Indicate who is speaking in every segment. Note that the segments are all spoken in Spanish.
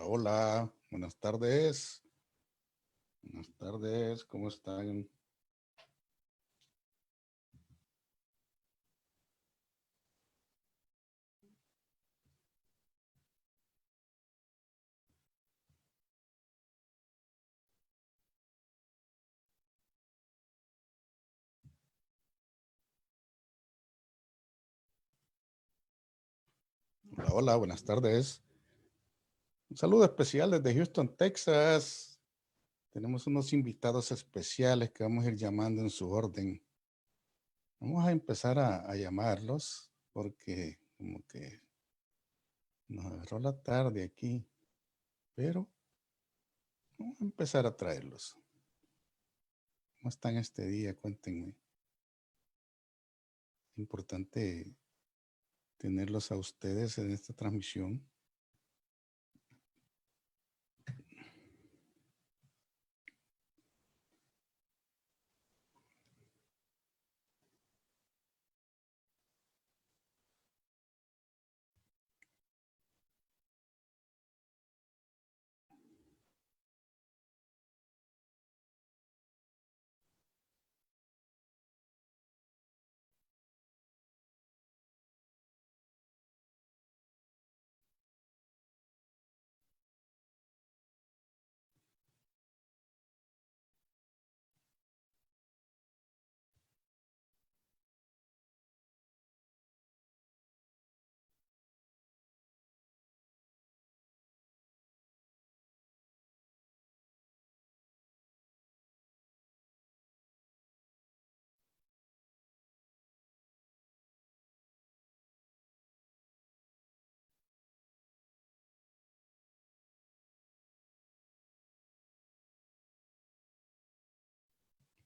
Speaker 1: Hola, hola, buenas tardes. Buenas tardes, ¿cómo están? Hola, hola, buenas tardes. Un saludo especial desde Houston, Texas. Tenemos unos invitados especiales que vamos a ir llamando en su orden. Vamos a empezar a llamarlos porque como que nos agarró la tarde aquí, pero vamos a empezar a traerlos. ¿Cómo están este día? Cuéntenme. Importante tenerlos a ustedes en esta transmisión.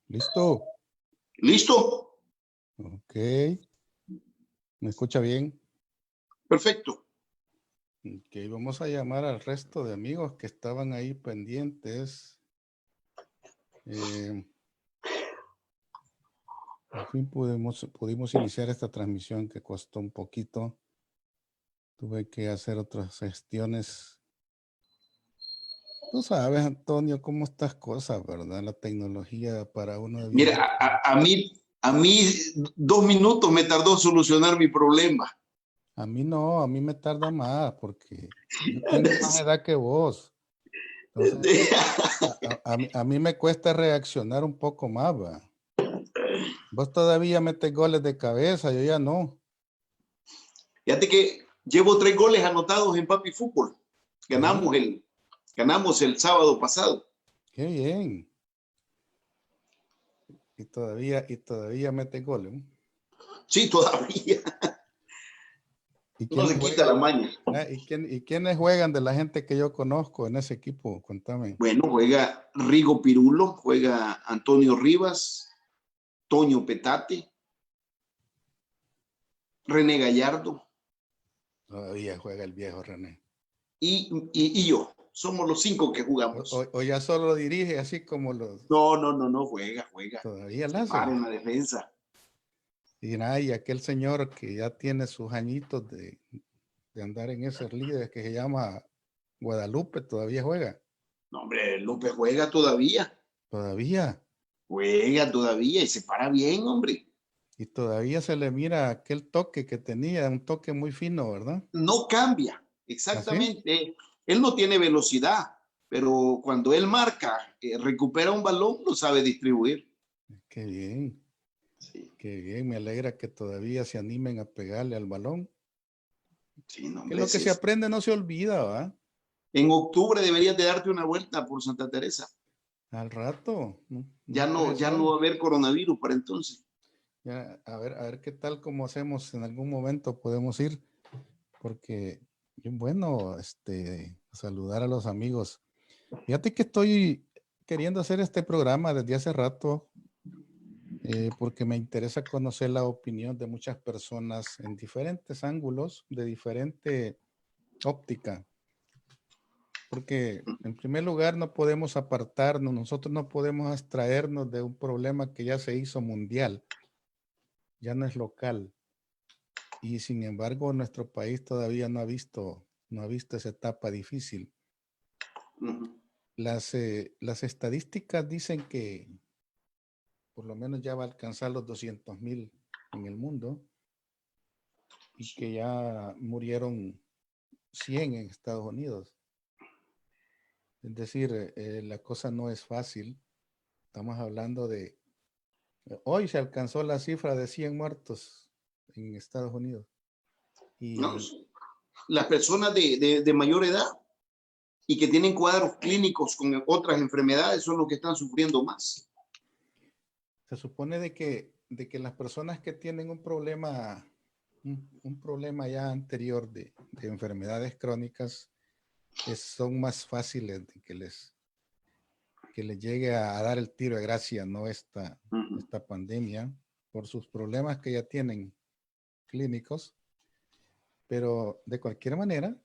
Speaker 1: ¿Listo?
Speaker 2: ¿Listo?
Speaker 1: Ok. ¿Me escucha bien?
Speaker 2: Perfecto.
Speaker 1: Ok, vamos a llamar al resto de amigos que estaban ahí pendientes. Al fin pudimos iniciar esta transmisión que costó un poquito. Tuve que hacer otras gestiones. Tú sabes, Antonio, cómo estas cosas, ¿verdad? La tecnología para uno de
Speaker 2: Mira,
Speaker 1: viejito.
Speaker 2: a mí 2 minutos me tardó solucionar mi problema.
Speaker 1: A mí no, a mí me tarda más porque yo tengo más edad que vos. Entonces, a mí me cuesta reaccionar un poco más, ¿va? Vos todavía metes goles de cabeza, yo ya no.
Speaker 2: Fíjate que llevo 3 goles anotados en Papi Fútbol.
Speaker 1: Sí,
Speaker 2: Ganamos el sábado pasado.
Speaker 1: qué bien. Y todavía metes goles, ¿no?
Speaker 2: Sí, todavía.
Speaker 1: ¿Y
Speaker 2: No
Speaker 1: quiénes
Speaker 2: le quita
Speaker 1: juegan?
Speaker 2: la maña.
Speaker 1: ¿Y quiénes juegan de la gente que yo conozco en ese equipo? Contame.
Speaker 2: Bueno, juega Rigo Pirulo, juega Antonio Rivas, Toño Petate, René Gallardo
Speaker 1: Todavía juega el viejo René.
Speaker 2: y yo. Somos los 5 que
Speaker 1: O,
Speaker 2: jugamos.
Speaker 1: o- o ya solo dirige así como los...
Speaker 2: No, juega.
Speaker 1: Todavía la
Speaker 2: Se para
Speaker 1: hace.
Speaker 2: en la defensa.
Speaker 1: Y nada, y aquel señor que ya tiene sus añitos de andar en esos líderes que se llama Guadalupe, todavía juega.
Speaker 2: No, hombre, López juega todavía.
Speaker 1: Todavía.
Speaker 2: Juega todavía y se para bien, hombre.
Speaker 1: Y todavía se le mira aquel toque que tenía, un toque muy fino, ¿verdad?
Speaker 2: No cambia,
Speaker 1: ¿Así?
Speaker 2: exactamente. Él no tiene velocidad, pero cuando él marca, recupera un balón, lo sabe distribuir.
Speaker 1: Qué bien,
Speaker 2: Sí,
Speaker 1: qué bien. Me alegra que todavía se animen a pegarle al balón.
Speaker 2: sí, no,
Speaker 1: Que
Speaker 2: hombre,
Speaker 1: lo que se
Speaker 2: es.
Speaker 1: aprende no se olvida, ¿va?
Speaker 2: En octubre deberías de darte una vuelta por Santa Teresa.
Speaker 1: Al rato, no,
Speaker 2: Ya
Speaker 1: no puede
Speaker 2: no, ya no
Speaker 1: ser.
Speaker 2: va a haber coronavirus para entonces.
Speaker 1: Ya, a ver qué tal, cómo hacemos en algún momento podemos ir, porque bien bueno, saludar a los amigos. Fíjate que estoy queriendo hacer este programa desde hace rato, porque me interesa conocer la opinión de muchas personas en diferentes ángulos, de diferente óptica. Porque en primer lugar no podemos apartarnos, nosotros no podemos abstraernos de un problema que ya se hizo mundial, ya no es local. Y sin embargo nuestro país todavía no ha visto esa etapa difícil.
Speaker 2: Ujú.
Speaker 1: Las estadísticas dicen que por lo menos ya va a alcanzar los 200,000 en el mundo y que ya murieron 100 en Estados Unidos. Es decir, la cosa no es fácil. Estamos hablando de... Hoy se alcanzó la cifra de 100 muertos en Estados Unidos.
Speaker 2: No,
Speaker 1: Y
Speaker 2: las personas de mayor edad y que tienen cuadros clínicos con otras enfermedades son los que están sufriendo más.
Speaker 1: se supone de que las personas que tienen un problema ya anterior de enfermedades crónicas son más fáciles de que les llegue a dar el tiro de gracia, no esta pandemia, por sus problemas que ya tienen clínicos. Pero de cualquier manera,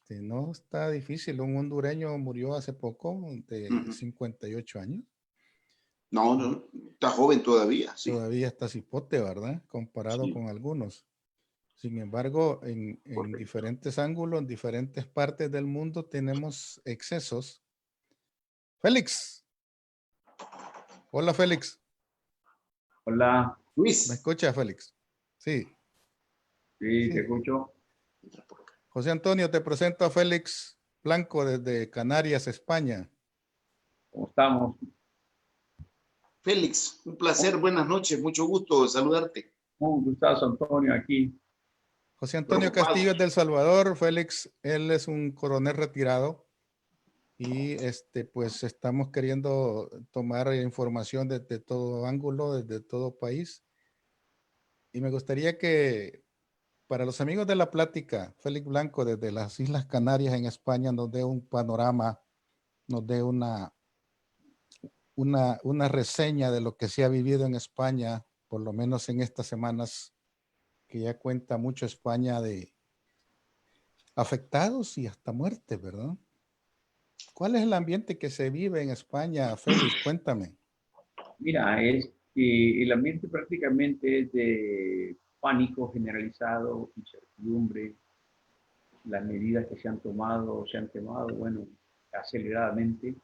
Speaker 1: no está difícil. Un hondureño murió hace poco de 58 años.
Speaker 2: No, no, está joven todavía, sí.
Speaker 1: Todavía está cipote, ¿verdad? Comparado
Speaker 2: Sí,
Speaker 1: con algunos. Sin embargo, en diferentes ángulos, en diferentes partes del mundo tenemos excesos. Félix. Hola, Félix.
Speaker 3: Hola,
Speaker 1: ¿Me
Speaker 2: Luis.
Speaker 1: escucha, Félix? Sí,
Speaker 3: sí, te
Speaker 1: sí.
Speaker 3: escucho.
Speaker 1: José Antonio, te presento a Félix Blanco desde Canarias, España.
Speaker 3: ¿Cómo estamos?
Speaker 2: Félix, un placer, buenas noches, mucho gusto saludarte.
Speaker 3: Un gustazo, Antonio, aquí.
Speaker 1: José Antonio Castillo es
Speaker 2: Preocupados.
Speaker 1: del Salvador. Félix, él es un coronel retirado y pues estamos queriendo tomar información desde todo ángulo, desde todo país. Y me gustaría que para los amigos de la plática, Félix Blanco desde las Islas Canarias en España nos dé un panorama, nos dé una reseña de lo que se ha vivido en España, por lo menos en estas semanas que ya cuenta mucho España de afectados y hasta muertes, ¿verdad? ¿Cuál es el ambiente que se vive en España, Félix? Cuéntame.
Speaker 3: Mira, es que el ambiente prácticamente es de pánico generalizado, incertidumbre. Las medidas que se han tomado, bueno, aceleradamente,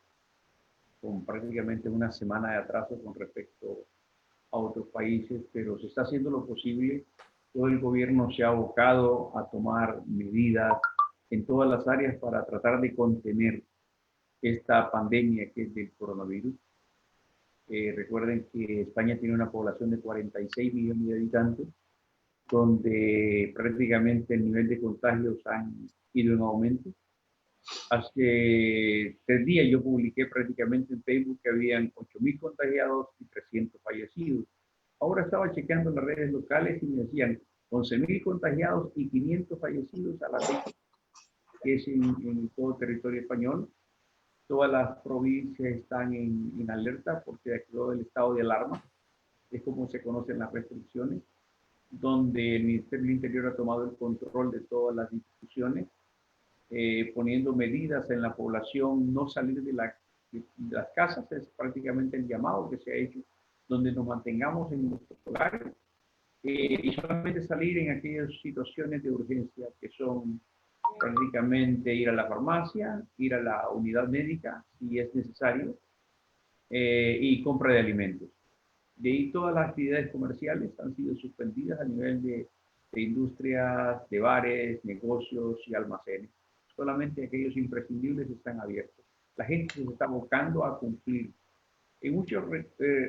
Speaker 3: con prácticamente una semana de atraso con respecto a otros países, pero se está haciendo lo posible. Todo el gobierno se ha abocado a tomar medidas en todas las áreas para tratar de contener esta pandemia que es del coronavirus. Recuerden que España tiene una población de 46 millones de habitantes, donde prácticamente el nivel de contagios han ido en aumento. Hace 3 días yo publiqué prácticamente en Facebook que habían 8.000 contagiados y 300 fallecidos. Ahora estaba chequeando las redes locales y me decían 11.000 contagiados y 500 fallecidos a la fecha, que es en todo el territorio español. Todas las provincias están en alerta porque activó el estado de alarma, es como se conocen las restricciones, donde el Ministerio del Interior ha tomado el control de todas las instituciones, poniendo medidas en la población, no salir de las casas, es prácticamente el llamado que se ha hecho, donde nos mantengamos en nuestros hogares y solamente salir en aquellas situaciones de urgencia que son prácticamente ir a la farmacia, ir a la unidad médica si es necesario, y compra de alimentos. De ahí todas las actividades comerciales han sido suspendidas a nivel de industrias, de bares, negocios y almacenes. Solamente aquellos imprescindibles están abiertos. La gente se está abocando a cumplir. En muchas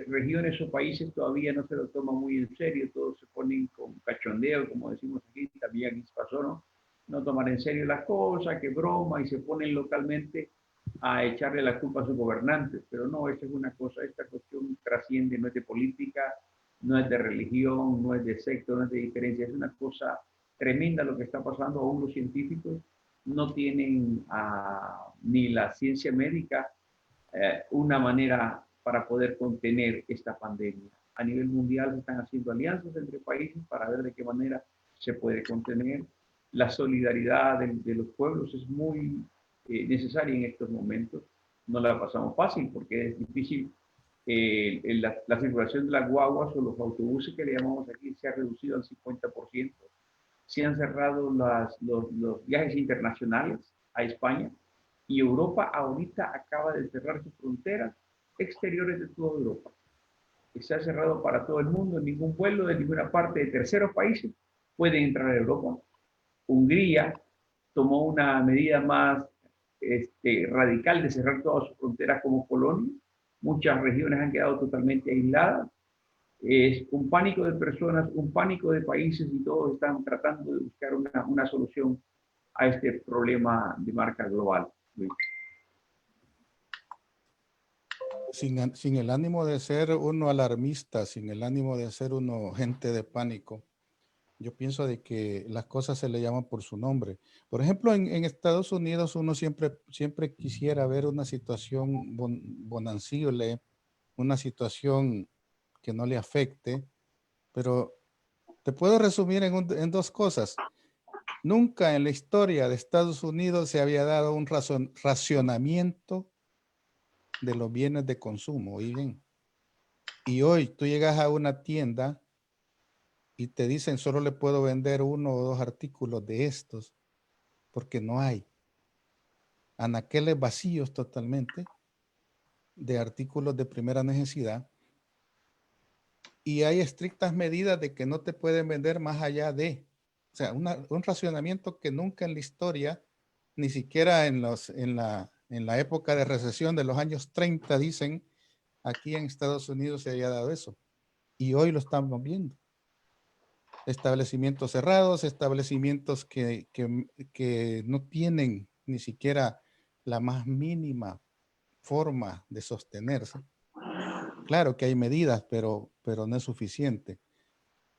Speaker 3: regiones o países todavía no se lo toma muy en serio, todos se ponen con cachondeo, como decimos aquí, también aquí pasó, ¿no? No tomar en serio las cosas, que broma, y se ponen localmente a echarle la culpa a sus gobernantes. Pero no, esta es una cosa, esta cuestión trasciende, no es de política, no es de religión, no es de secto, no es de diferencia, es una cosa tremenda lo que está pasando. Aún los científicos no tienen ni la ciencia médica una manera para poder contener esta pandemia. A nivel mundial se están haciendo alianzas entre países para ver de qué manera se puede contener. La solidaridad de los pueblos es muy necesaria en estos momentos. No la pasamos fácil porque es difícil. La circulación de las guaguas o los autobuses que le llamamos aquí se ha reducido al 50%. Se han cerrado los viajes internacionales a España Y Europa ahorita acaba de cerrar sus fronteras exteriores de toda Europa. Se ha cerrado para todo el mundo, ningún vuelo de ninguna parte de terceros países puede entrar a Europa. Hungría tomó una medida más radical de cerrar todas sus fronteras como Polonia. Muchas regiones han quedado totalmente aisladas. Es un pánico de personas, un pánico de países y todos están tratando de buscar una solución a este problema de marca global. Luis.
Speaker 1: Sin el ánimo de ser uno alarmista, sin el ánimo de ser uno gente de pánico, yo pienso de que las cosas se le llaman por su nombre. Por ejemplo, en Estados Unidos uno siempre quisiera ver una situación bonancible, una situación que no le afecte, pero te puedo resumir en dos cosas. Nunca en la historia de Estados Unidos se había dado un racionamiento de los bienes de consumo. ¿Y bien? Y hoy tú llegas a una tienda y te dicen solo le puedo vender 1 o 2 artículos de estos porque no hay. Anaqueles vacíos totalmente de artículos de primera necesidad y hay estrictas medidas de que no te pueden vender más allá de, o sea, un racionamiento que nunca en la historia, ni siquiera en la época de recesión de los años 30, dicen, aquí en Estados Unidos se había dado eso. Y hoy lo estamos viendo. Establecimientos cerrados, establecimientos que no tienen ni siquiera la más mínima forma de sostenerse. Claro que hay medidas, pero no es suficiente.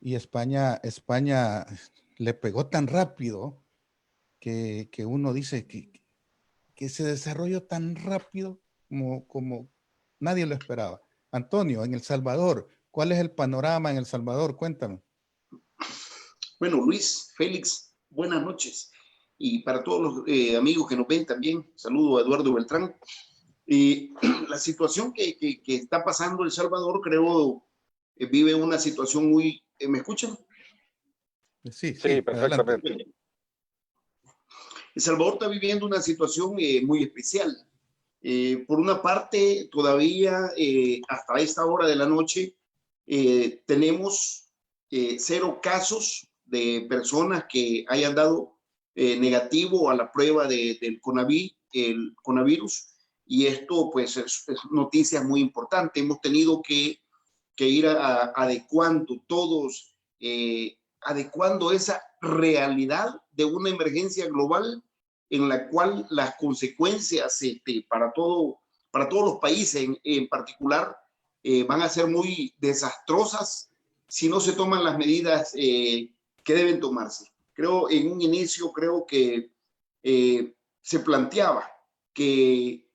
Speaker 1: Y España le pegó tan rápido que uno dice que se desarrolló tan rápido como nadie lo esperaba. Antonio, en El Salvador, ¿cuál es el panorama en El Salvador? Cuéntame.
Speaker 2: Bueno, Luis, Félix, buenas noches. Y para todos los amigos que nos ven también, saludo a Eduardo Beltrán. La situación que está pasando El Salvador, creo, vive una situación muy... ¿me escuchan?
Speaker 1: Sí,
Speaker 4: perfectamente.
Speaker 2: Adelante. El Salvador está viviendo una situación muy especial. Por una parte, todavía hasta esta hora de la noche tenemos 0 casos de personas que hayan dado negativo a la prueba del coronavirus, y esto pues es noticia muy importante. Hemos tenido que ir adecuando todos, adecuando esa realidad de una emergencia global en la cual las consecuencias para todos los países en particular van a ser muy desastrosas si no se toman las medidas que deben tomarse. Creo, en un inicio, creo que se planteaba que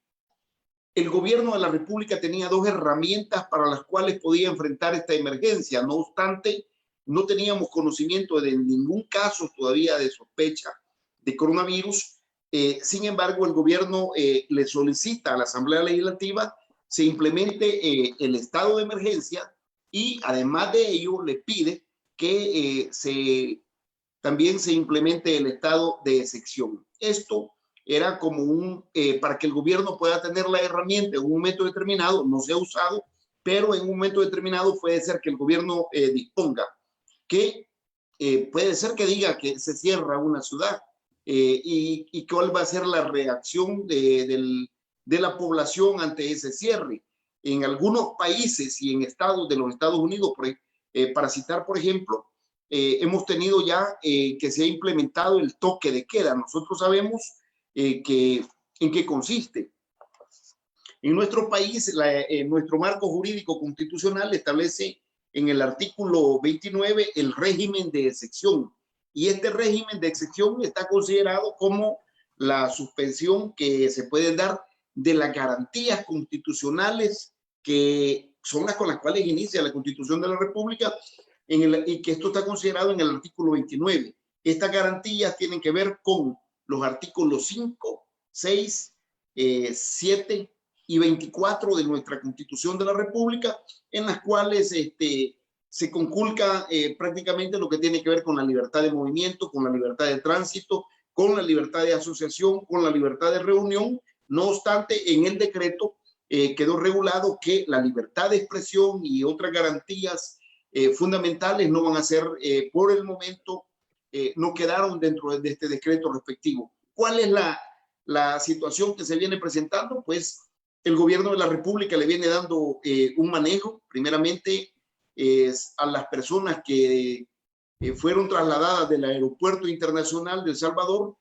Speaker 2: el gobierno de la República tenía 2 herramientas para las cuales podía enfrentar esta emergencia. No obstante, no teníamos conocimiento de ningún caso todavía de sospecha de coronavirus. Sin embargo, el gobierno le solicita a la Asamblea Legislativa se implemente el estado de emergencia, y además de ello le pide que también se implemente el estado de excepción. Esto era como para que el gobierno pueda tener la herramienta en un momento determinado. No se ha usado, pero en un momento determinado puede ser que el gobierno disponga que puede ser que diga que se cierra una ciudad y cuál va a ser la reacción de la población ante ese cierre. En algunos países y en estados de los Estados Unidos, para citar por ejemplo, hemos tenido ya que se ha implementado el toque de queda. Nosotros sabemos en qué consiste. En nuestro país, nuestro marco jurídico constitucional establece en el artículo 29 el régimen de excepción. Y este régimen de excepción está considerado como la suspensión que se puede dar de las garantías constitucionales que son las con las cuales inicia la Constitución de la República, y que esto está considerado en el artículo 29. Estas garantías tienen que ver con los artículos 5, 6, 7 y 24 de nuestra Constitución de la República, en las cuales se conculca prácticamente lo que tiene que ver con la libertad de movimiento, con la libertad de tránsito, con la libertad de asociación, con la libertad de reunión. No obstante, en el decreto quedó regulado que la libertad de expresión y otras garantías fundamentales no van a ser, por el momento, no quedaron dentro de este decreto respectivo. ¿Cuál es la situación que se viene presentando? Pues el gobierno de la República le viene dando un manejo, primeramente a las personas que fueron trasladadas del Aeropuerto Internacional de El Salvador,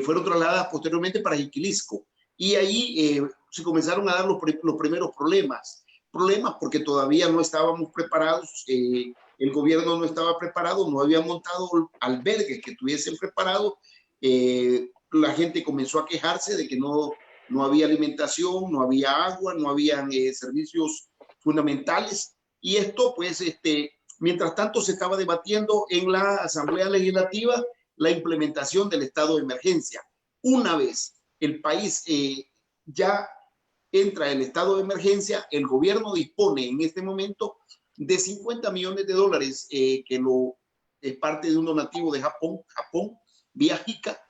Speaker 2: fueron trasladadas posteriormente para Jiquilisco. Y ahí se comenzaron a dar los primeros problemas. Problemas porque todavía no estábamos preparados, el gobierno no estaba preparado, no había montado albergues que estuviesen preparados. La gente comenzó a quejarse de que no había alimentación, no había agua, no había servicios fundamentales. Y esto, pues, mientras tanto se estaba debatiendo en la Asamblea Legislativa la implementación del estado de emergencia. Una vez el país ya entra el estado de emergencia, el gobierno dispone en este momento de $50 millones que es parte de un donativo de Japón vía JICA,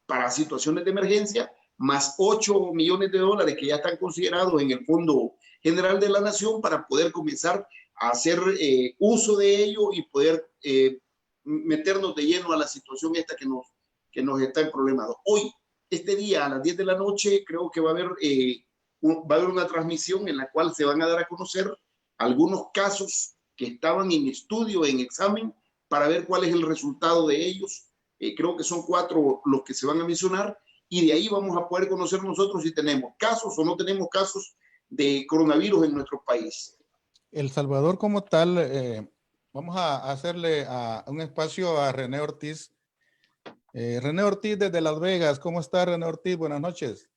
Speaker 2: para situaciones de emergencia, más $8 millones que ya están considerados en el Fondo General de la Nación para poder comenzar a hacer uso de ello y poder meternos de lleno a la situación esta que nos está problemado. Hoy, este día, a las 10 de la noche, creo que va a haber una transmisión en la cual se van a dar a conocer algunos casos que estaban en estudio, en examen, para ver cuál es el resultado de ellos. Creo que son 4 los que se van a mencionar, y de ahí vamos a poder conocer nosotros si tenemos casos o no tenemos casos de coronavirus en nuestro país.
Speaker 1: El Salvador como tal, vamos a hacerle un espacio a René Ortiz. René Ortiz desde Las Vegas. ¿Cómo está, René Ortiz? Buenas noches.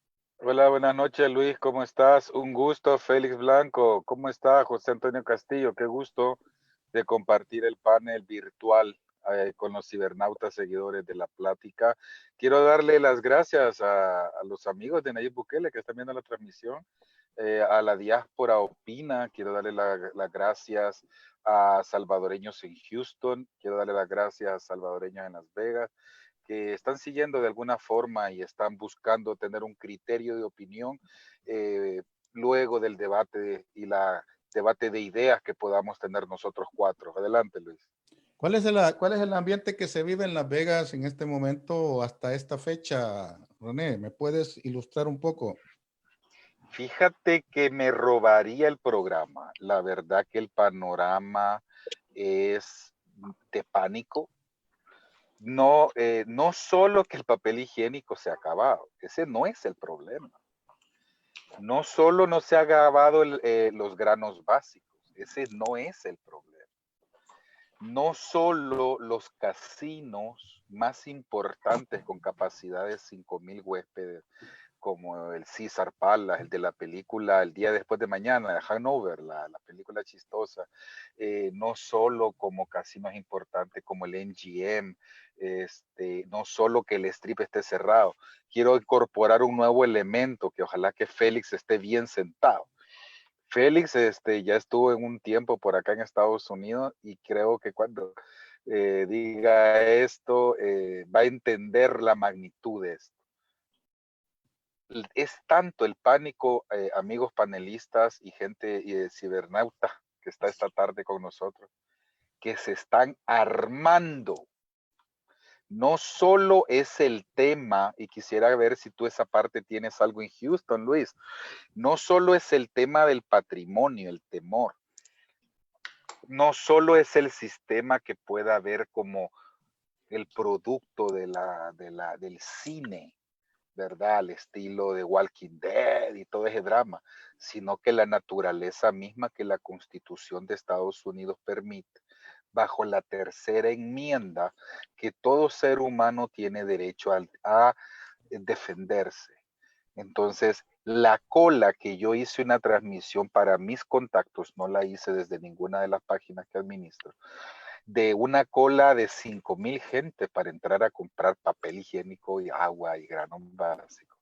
Speaker 4: Hola, buenas noches, Luis. ¿Cómo estás? Un gusto. Félix Blanco. ¿Cómo está? José Antonio Castillo. Qué gusto de compartir el panel virtual con los cibernautas seguidores de la plática. Quiero darle las gracias a los amigos de Nayib Bukele que están viendo la transmisión, a la diáspora opina. Quiero darle las gracias a salvadoreños en Houston. Quiero darle las gracias a salvadoreños en Las Vegas, que están siguiendo de alguna forma y están buscando tener un criterio de opinión luego del debate y la debate de ideas que podamos tener nosotros 4. Adelante, Luis.
Speaker 1: ¿Cuál es el ambiente que se vive en Las Vegas en este momento hasta esta fecha, René? ¿Me puedes ilustrar un poco?
Speaker 4: Fíjate que me robaría el programa. La verdad que el panorama es de pánico. No, no solo que el papel higiénico se ha acabado, ese no es el problema. No solo no se ha acabado los granos básicos, ese no es el problema. No solo los casinos más importantes con capacidad de 5,000 huéspedes, como el Caesar Palace, el de la película El día después de mañana, de Hanover, la película chistosa, no solo como casinos importantes como el MGM, no solo que el strip esté cerrado. Quiero incorporar un nuevo elemento que ojalá que Félix esté bien sentado. Félix ya estuvo en un tiempo por acá en Estados Unidos y creo que cuando diga esto va a entender la magnitud de esto. Es tanto el pánico, amigos panelistas y gente cibernauta que está esta tarde con nosotros, que se están armando. No solo es el tema, y quisiera ver si tú esa parte tienes algo en Houston, Luis, no solo es el tema del patrimonio, el temor, no solo es el sistema que pueda ver como el producto del cine, ¿verdad? Al estilo de Walking Dead y todo ese drama, sino que la naturaleza misma que la Constitución de Estados Unidos permite, bajo la tercera enmienda, que todo ser humano tiene derecho a defenderse. Entonces, la cola que yo hice una transmisión para mis contactos, no la hice desde ninguna de las páginas que administro, de una cola de 5,000 gente para entrar a comprar papel higiénico y agua y grano básico.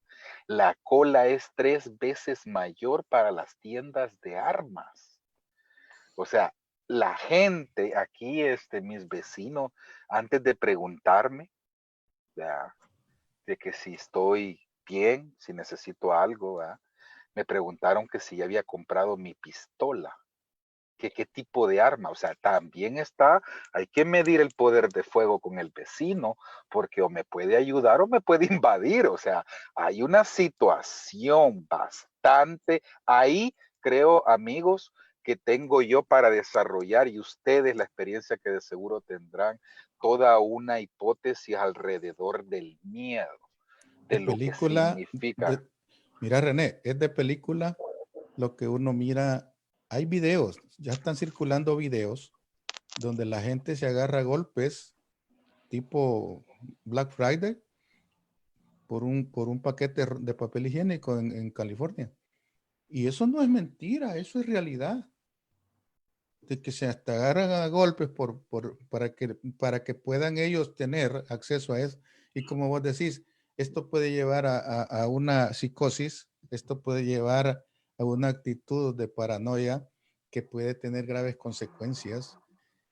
Speaker 4: La cola es 3 veces mayor para las tiendas de armas. O sea, la gente aquí, mis vecinos, antes de preguntarme, ¿verdad? De que si estoy bien, si necesito algo, ¿verdad? Me preguntaron que si ya había comprado mi pistola, que qué tipo de arma, o sea, también hay que medir el poder de fuego con el vecino, porque o me puede ayudar o me puede invadir, o sea, hay una situación bastante, ahí creo, amigos, que tengo yo para desarrollar y ustedes la experiencia que de seguro tendrán, toda una hipótesis alrededor del miedo,
Speaker 1: De
Speaker 4: de lo que
Speaker 1: película,
Speaker 4: significa.
Speaker 1: mira René, es de película lo que uno mira. Hay videos, ya están circulando videos donde la gente se agarra a golpes tipo Black Friday por un paquete de papel higiénico en California. Y eso no es mentira, eso es realidad. De que se hasta agarran a golpes para que puedan ellos tener acceso a eso. Y como vos decís, esto puede llevar a una psicosis, esto puede llevar a una actitud de paranoia que puede tener graves consecuencias.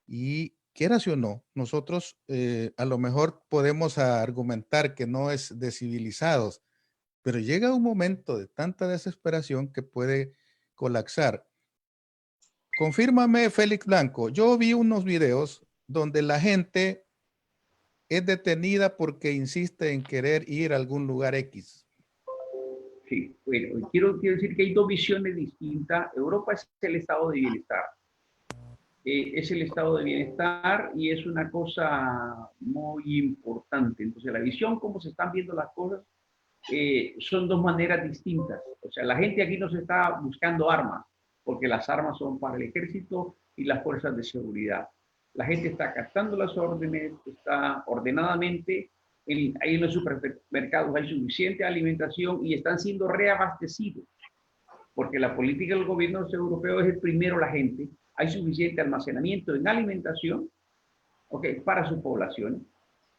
Speaker 1: Y quieras o no, nosotros a lo mejor podemos argumentar que no es de civilizados, pero llega un momento de tanta desesperación que puede colapsar. Confírmame, Félix Blanco. Yo vi unos videos donde la gente es detenida porque insiste en querer ir a algún lugar X.
Speaker 3: Sí, bueno, quiero decir que hay dos visiones distintas. Europa es el estado de bienestar. Es el estado de bienestar y es una cosa muy importante. Entonces, la visión, cómo se están viendo las cosas, son dos maneras distintas. O sea, la gente aquí no se está buscando armas, porque las armas son para el ejército y las fuerzas de seguridad. La gente está acatando las órdenes, está ordenadamente, ahí en los supermercados hay suficiente alimentación y están siendo reabastecidos, porque la política del gobierno europeo es el primero la gente, hay suficiente almacenamiento en alimentación, okay, para su población.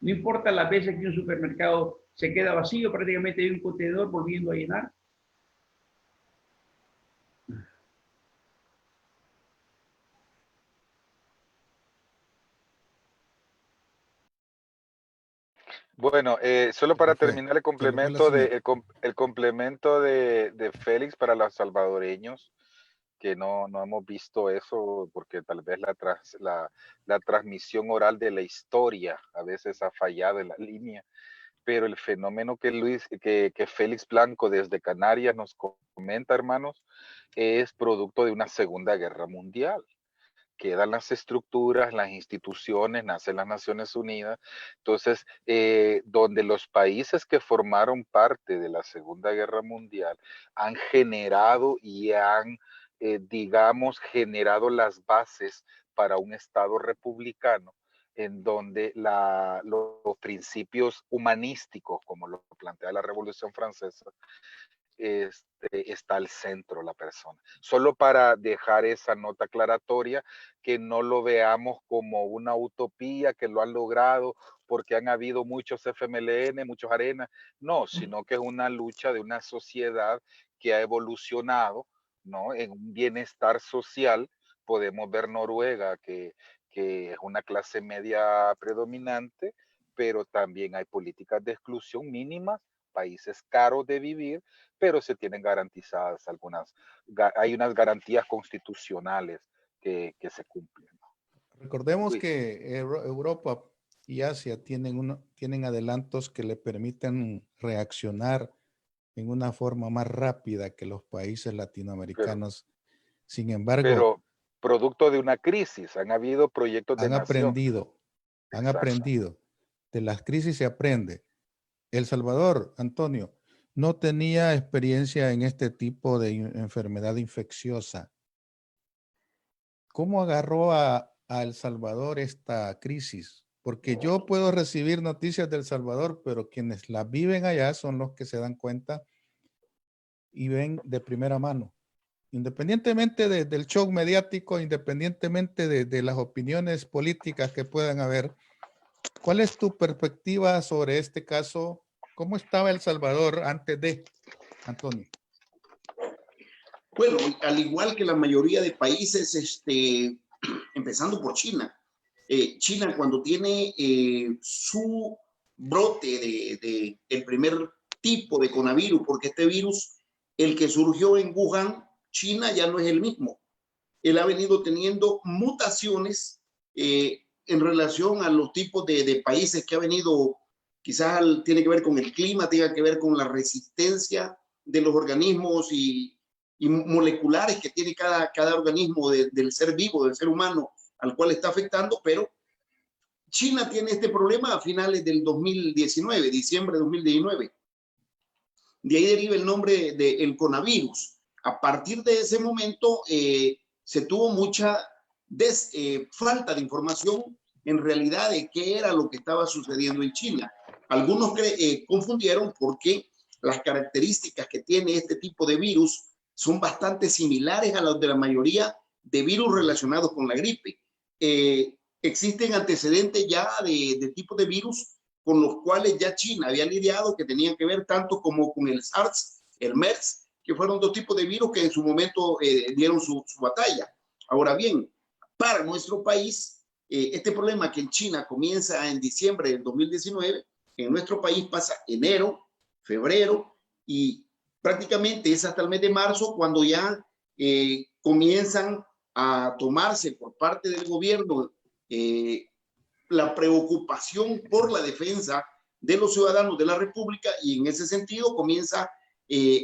Speaker 3: No importa las veces que un supermercado se queda vacío, prácticamente hay un contenedor volviendo a llenar.
Speaker 4: Bueno, solo para terminar el
Speaker 1: Se le fue la
Speaker 4: complemento
Speaker 1: señal.
Speaker 4: el complemento de Félix para los salvadoreños, que no hemos visto eso porque tal vez la transmisión oral de la historia a veces ha fallado en la línea, pero el fenómeno que Félix Blanco desde Canarias nos comenta, hermanos, es producto de una Segunda Guerra Mundial. Quedan las estructuras, las instituciones, nacen las Naciones Unidas. Entonces, donde los países que formaron parte de la Segunda Guerra Mundial han generado y han, digamos, generado las bases para un Estado republicano en donde los principios humanísticos, como lo plantea la Revolución Francesa, está al centro la persona. Solo para dejar esa nota aclaratoria, que no lo veamos como una utopía que lo han logrado porque han habido muchos FMLN, muchos arenas, no, sino que es una lucha de una sociedad que ha evolucionado, ¿no? En un bienestar social. Podemos ver Noruega, que es una clase media predominante, pero también hay políticas de exclusión mínimas, países caros de vivir, pero se tienen garantizadas hay unas garantías constitucionales que se cumplen.
Speaker 1: Recordemos
Speaker 4: Luis.
Speaker 1: que Europa y Asia tienen adelantos que le permiten reaccionar en una forma más rápida que los países
Speaker 4: Pero,
Speaker 1: latinoamericanos. Sin embargo,
Speaker 4: pero producto de una crisis, han habido proyectos de
Speaker 1: han
Speaker 4: nación. Exacto.
Speaker 1: aprendido. De las crisis se aprende. El Salvador, Antonio, no tenía experiencia en este tipo de enfermedad infecciosa. ¿Cómo agarró a El Salvador esta crisis? Porque yo puedo recibir noticias del Salvador, pero quienes las viven allá son los que se dan cuenta y ven de primera mano. Independientemente del show mediático, independientemente de las opiniones políticas que puedan haber, ¿cuál es tu perspectiva sobre este caso? ¿Cómo estaba El Salvador antes de, Antonio?
Speaker 2: Bueno, al igual que la mayoría de países, empezando por China. China, cuando tiene su brote de el primer tipo de coronavirus, porque este virus, el que surgió en Wuhan, China, ya no es el mismo. Él ha venido teniendo mutaciones en relación a los tipos de países que ha venido, quizás tiene que ver con el clima, tenga que ver con la resistencia de los organismos y moleculares que tiene cada organismo del ser vivo, del ser humano, al cual está afectando, pero China tiene este problema a finales del 2019, diciembre de 2019. De ahí deriva el nombre del coronavirus. A partir de ese momento se tuvo mucha falta de información en realidad de qué era lo que estaba sucediendo en China. Algunos confundieron porque las características que tiene este tipo de virus son bastante similares a las de la mayoría de virus relacionados con la gripe. Existen antecedentes ya de tipos de virus con los cuales ya China había lidiado, que tenían que ver tanto como con el SARS, el MERS, que fueron dos tipos de virus que en su momento dieron su batalla. Ahora bien, para nuestro país, este problema que en China comienza en diciembre del 2019, en nuestro país pasa enero, febrero y prácticamente es hasta el mes de marzo cuando ya comienzan a tomarse por parte del gobierno la preocupación por la defensa de los ciudadanos de la República, y en ese sentido comienza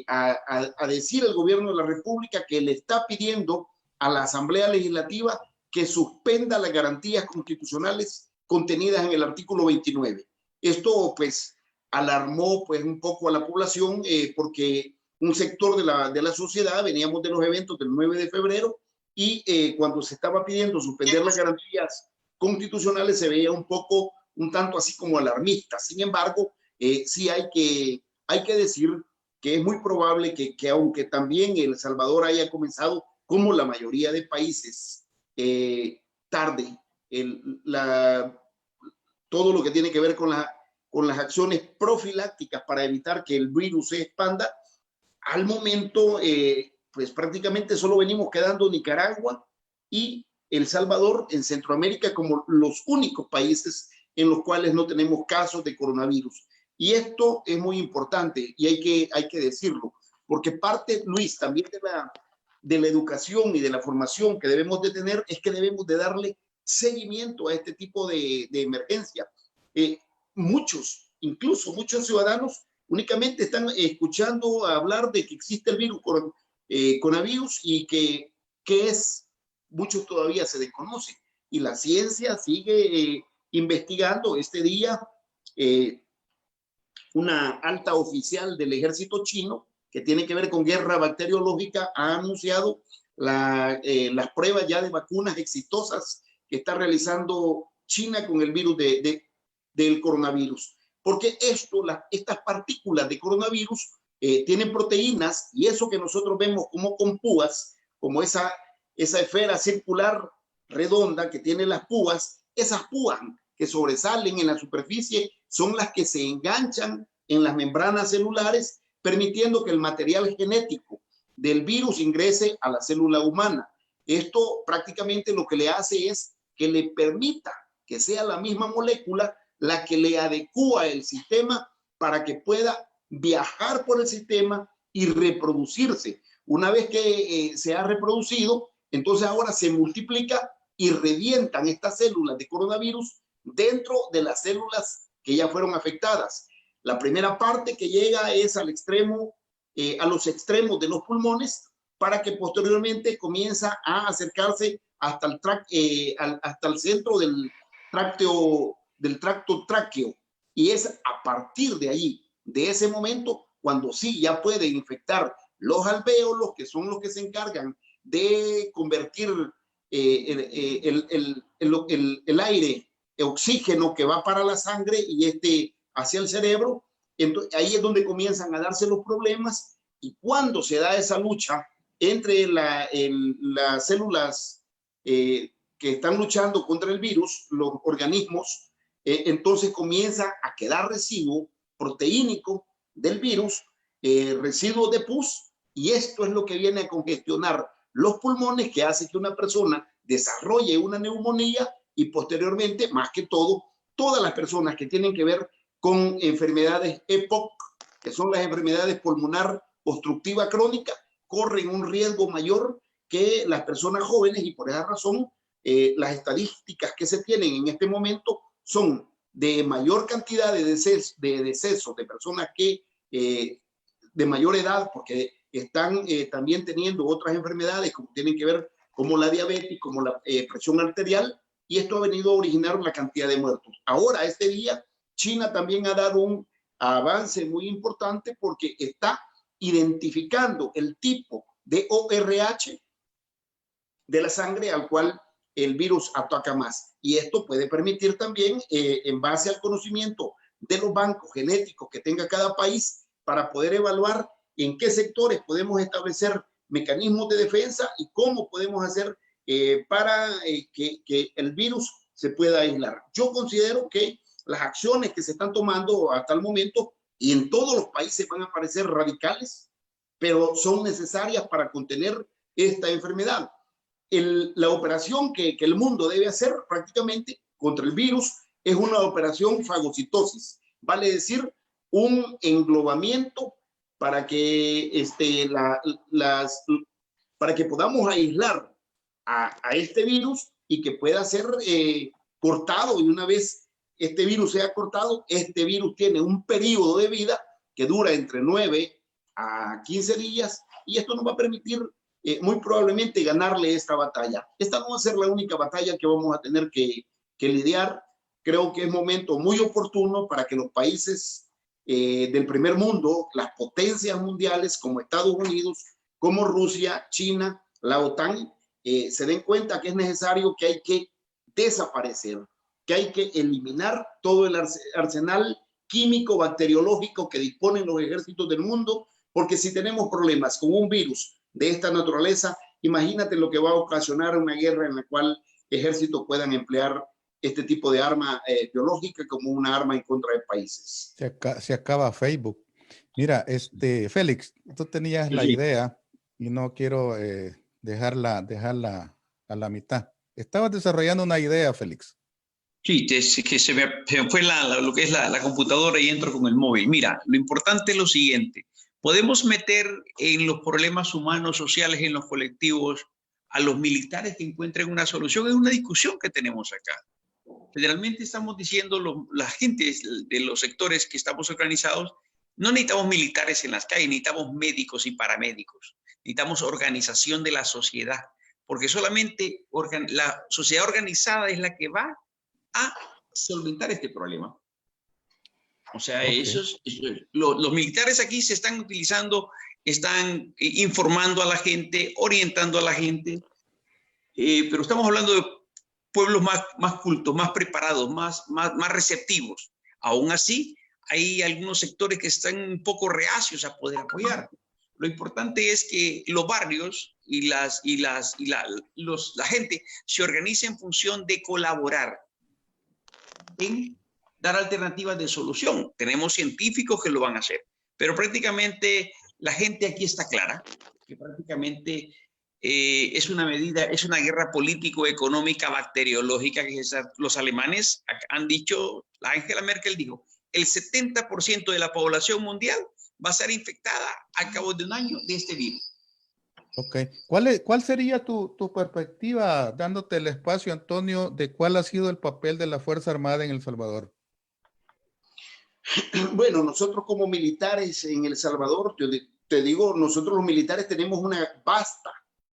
Speaker 2: a decir el gobierno de la República que le está pidiendo a la Asamblea Legislativa que suspenda las garantías constitucionales contenidas en el artículo 29. Esto pues alarmó pues un poco a la población porque un sector de la sociedad, veníamos de los eventos del 9 de febrero y cuando se estaba pidiendo suspender las garantías constitucionales se veía un tanto así como alarmista. Sin embargo, sí hay que decir que es muy probable que aunque también El Salvador haya comenzado, como la mayoría de países, tarde, todo lo que tiene que ver con las acciones profilácticas para evitar que el virus se expanda, al momento, pues prácticamente solo venimos quedando Nicaragua y El Salvador en Centroamérica como los únicos países en los cuales no tenemos casos de coronavirus. Y esto es muy importante y hay que decirlo, porque parte, Luis, también de la educación y de la formación que debemos de tener es que debemos de darle seguimiento a este tipo de emergencia. Incluso muchos ciudadanos únicamente están escuchando hablar de que existe el virus coronavirus y que es, muchos todavía se desconocen. Y la ciencia sigue investigando. Este día, una alta oficial del ejército chino que tiene que ver con guerra bacteriológica ha anunciado las pruebas ya de vacunas exitosas que está realizando China con el virus del coronavirus. Porque estas partículas de coronavirus tienen proteínas, y eso que nosotros vemos como con púas, como esa esfera circular redonda que tiene las púas, esas púas que sobresalen en la superficie son las que se enganchan en las membranas celulares, permitiendo que el material genético del virus ingrese a la célula humana. Esto prácticamente lo que le hace es que le permita que sea la misma molécula la que le adecúa el sistema para que pueda viajar por el sistema y reproducirse. Una vez que se ha reproducido, entonces ahora se multiplica y revientan estas células de coronavirus dentro de las células que ya fueron afectadas. La primera parte que llega es al extremo, a los extremos de los pulmones, para que posteriormente comienza a acercarse hasta el centro del tracto tráqueo. Y es a partir de ahí, de ese momento, cuando sí ya puede infectar los alvéolos, que son los que se encargan de convertir el aire, el oxígeno que va para la sangre y hacia el cerebro. Entonces, ahí es donde comienzan a darse los problemas, y cuando se da esa lucha entre las células que están luchando contra el virus, los organismos, entonces comienza a quedar residuo proteínico del virus, residuos de pus, y esto es lo que viene a congestionar los pulmones, que hace que una persona desarrolle una neumonía y posteriormente, más que todo, todas las personas que tienen que ver con enfermedades EPOC, que son las enfermedades pulmonar obstructiva crónica, corren un riesgo mayor que las personas jóvenes y por esa razón las estadísticas que se tienen en este momento son de mayor cantidad de decesos de personas que de mayor edad, porque están también teniendo otras enfermedades como tienen que ver como la diabetes, como la presión arterial, y esto ha venido a originar la cantidad de muertos. Ahora, este día, China también ha dado un avance muy importante porque está identificando el tipo de ORH de la sangre al cual el virus ataca más. Y esto puede permitir también, en base al conocimiento de los bancos genéticos que tenga cada país, para poder evaluar en qué sectores podemos establecer mecanismos de defensa y cómo podemos hacer para que el virus se pueda aislar. Yo considero que las acciones que se están tomando hasta el momento y en todos los países van a parecer radicales, pero son necesarias para contener esta enfermedad. La operación que el mundo debe hacer prácticamente contra el virus es una operación fagocitosis, vale decir, un englobamiento para que, para que podamos aislar a este virus y que pueda ser cortado, y una vez este virus sea cortado, este virus tiene un periodo de vida que dura entre 9 a 15 días y esto nos va a permitir muy probablemente ganarle esta batalla. Esta no va a ser la única batalla que vamos a tener que lidiar. Creo que es momento muy oportuno para que los países del primer mundo, las potencias mundiales como Estados Unidos, como Rusia, China, la OTAN, se den cuenta que es necesario, que hay que desaparecer, que hay que eliminar todo el arsenal químico, bacteriológico que disponen los ejércitos del mundo, porque si tenemos problemas con un virus de esta naturaleza, imagínate lo que va a ocasionar una guerra en la cual ejércitos puedan emplear este tipo de arma biológica como una arma en contra de países.
Speaker 1: Se acaba Facebook. Mira, Félix, tú tenías la idea y no quiero dejarla a la mitad. Estabas desarrollando una idea, Félix.
Speaker 5: Sí, que se me fue lo que es la computadora y entro con el móvil. Mira, lo importante es lo siguiente. Podemos meter en los problemas humanos, sociales, en los colectivos, a los militares que encuentren una solución. Es una discusión que tenemos acá. Generalmente estamos diciendo, la gente de los sectores que estamos organizados, no necesitamos militares en las calles, necesitamos médicos y paramédicos. Necesitamos organización de la sociedad, porque solamente la sociedad organizada es la que va a solventar este problema. O sea, los militares aquí se están utilizando, están informando a la gente, orientando a la gente, pero estamos hablando de pueblos más cultos, más preparados, más receptivos. Aún así, hay algunos sectores que están un poco reacios a poder apoyar. Lo importante es que los barrios y la gente se organice en función de colaborar en dar alternativas de solución. Tenemos científicos que lo van a hacer, pero prácticamente la gente aquí está clara, que prácticamente es una guerra político-económica bacteriológica que los alemanes han dicho, la Angela Merkel dijo, el 70% de la población mundial va a ser infectada al cabo de un año de este virus.
Speaker 1: Ok. ¿Cuál sería tu perspectiva, dándote el espacio, Antonio, de cuál ha sido el papel de la Fuerza Armada en El Salvador?
Speaker 2: Bueno, nosotros como militares en El Salvador, yo te digo, nosotros los militares tenemos una vasta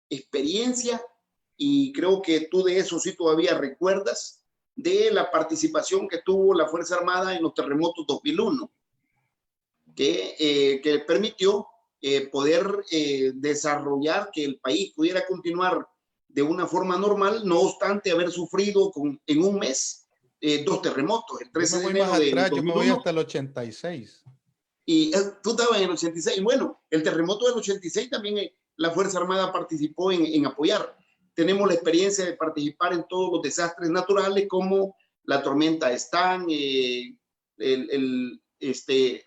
Speaker 2: experiencia y creo que tú de eso sí todavía recuerdas, de la participación que tuvo la Fuerza Armada en los terremotos 2001, que permitió poder desarrollar que el país pudiera continuar de una forma normal, no obstante haber sufrido en un mes 2 terremotos. El 13 de enero de 2001,
Speaker 1: yo me voy hasta el 86.
Speaker 2: Y tú estabas en el 86. Bueno, el terremoto del 86 también la Fuerza Armada participó en apoyar. Tenemos la experiencia de participar en todos los desastres naturales como la tormenta Stan,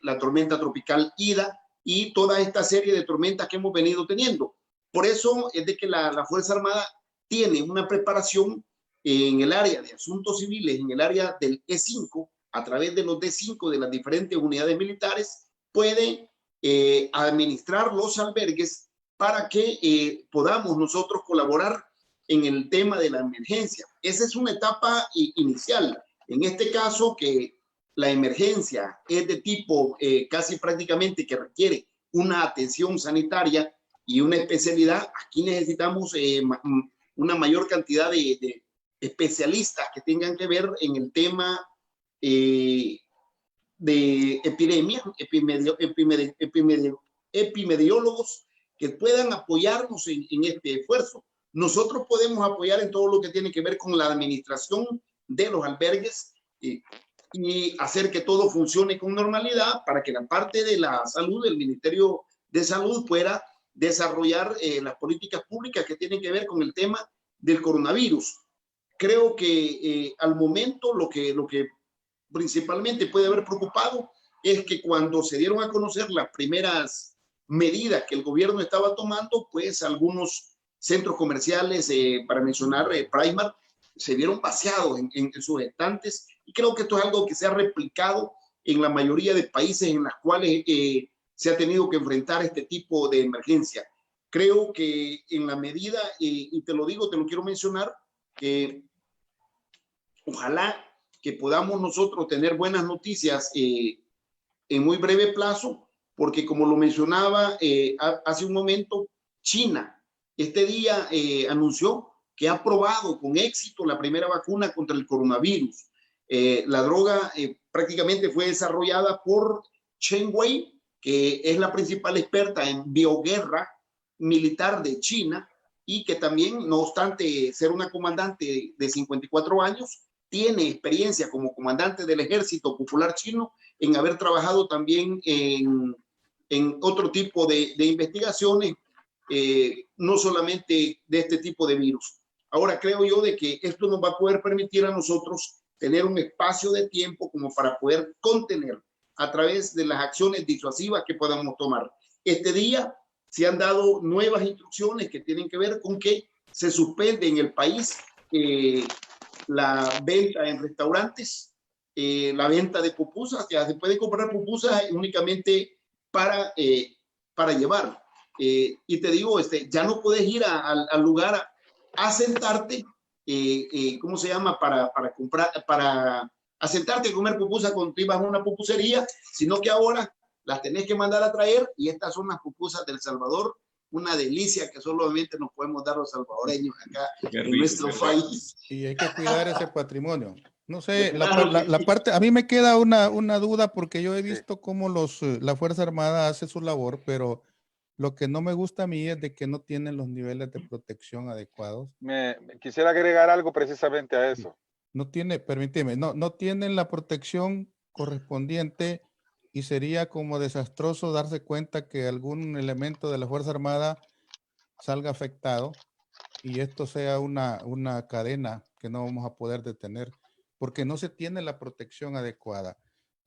Speaker 2: la tormenta tropical Ida y toda esta serie de tormentas que hemos venido teniendo. Por eso es de que la Fuerza Armada tiene una preparación en el área de asuntos civiles, en el área del E5, a través de los D5 de las diferentes unidades militares, puede administrar los albergues para que podamos nosotros colaborar en el tema de la emergencia. Esa es una etapa inicial. En este caso, que la emergencia es de tipo casi prácticamente que requiere una atención sanitaria y una especialidad, aquí necesitamos una mayor cantidad de especialistas que tengan que ver en el tema de epidemia, epidemiólogos que puedan apoyarnos en este esfuerzo. Nosotros podemos apoyar en todo lo que tiene que ver con la administración de los albergues y hacer que todo funcione con normalidad para que la parte de la salud, el Ministerio de Salud, pueda desarrollar las políticas públicas que tienen que ver con el tema del coronavirus. Creo que al momento lo que principalmente puede haber preocupado es que cuando se dieron a conocer las primeras medidas que el gobierno estaba tomando, pues algunos centros comerciales, para mencionar Primark, se vieron vaciados en sus estantes, y creo que esto es algo que se ha replicado en la mayoría de países en los cuales se ha tenido que enfrentar este tipo de emergencia. Creo que en la medida, y te lo digo, te lo quiero mencionar, ojalá que podamos nosotros tener buenas noticias en muy breve plazo, porque como lo mencionaba hace un momento, China este día anunció que ha probado con éxito la primera vacuna contra el coronavirus. La droga prácticamente fue desarrollada por Chen Wei, que es la principal experta en bioguerra militar de China, y que también, no obstante ser una comandante de 54 años, tiene experiencia como comandante del Ejército Popular Chino en haber trabajado también en otro tipo de investigaciones, no solamente de este tipo de virus. Ahora creo yo de que esto nos va a poder permitir a nosotros tener un espacio de tiempo como para poder contener a través de las acciones disuasivas que podamos tomar. Este día se han dado nuevas instrucciones que tienen que ver con que se suspende en el país la venta en restaurantes, la venta de pupusas. Ya se puede comprar pupusas únicamente para llevar. Y te digo, ya no puedes ir al lugar a sentarte, ¿cómo se llama? Para comprar, para sentarte a comer pupusas cuando tú ibas a una pupusería, sino que ahora las tenés que mandar a traer, y estas son las pupusas del Salvador, una delicia que solamente nos podemos dar los salvadoreños acá en nuestro país.
Speaker 1: Y hay que cuidar ese patrimonio. No sé, la parte, a mí me queda una duda, porque yo he visto cómo la Fuerza Armada hace su labor, pero lo que no me gusta a mí es de que no tienen los niveles de protección adecuados.
Speaker 4: Quisiera agregar algo precisamente a eso.
Speaker 1: No tiene, permíteme, no tienen la protección correspondiente, y sería como desastroso darse cuenta que algún elemento de la Fuerza Armada salga afectado y esto sea una cadena que no vamos a poder detener porque no se tiene la protección adecuada.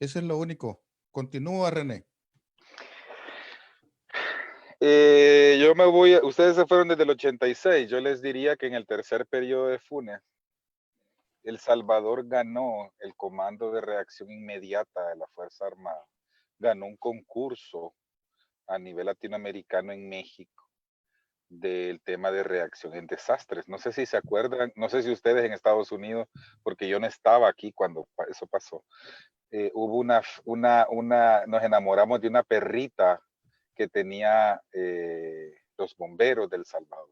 Speaker 1: Eso es lo único. Continúa, René.
Speaker 4: Yo me voy, ustedes se fueron desde el 86, yo les diría que en el tercer periodo de Funes, El Salvador ganó el Comando de Reacción Inmediata de la Fuerza Armada, ganó un concurso a nivel latinoamericano en México del tema de reacción en desastres. No sé si se acuerdan, no sé si ustedes en Estados Unidos, porque yo no estaba aquí cuando eso pasó, hubo nos enamoramos de una perrita que tenía los bomberos del Salvador.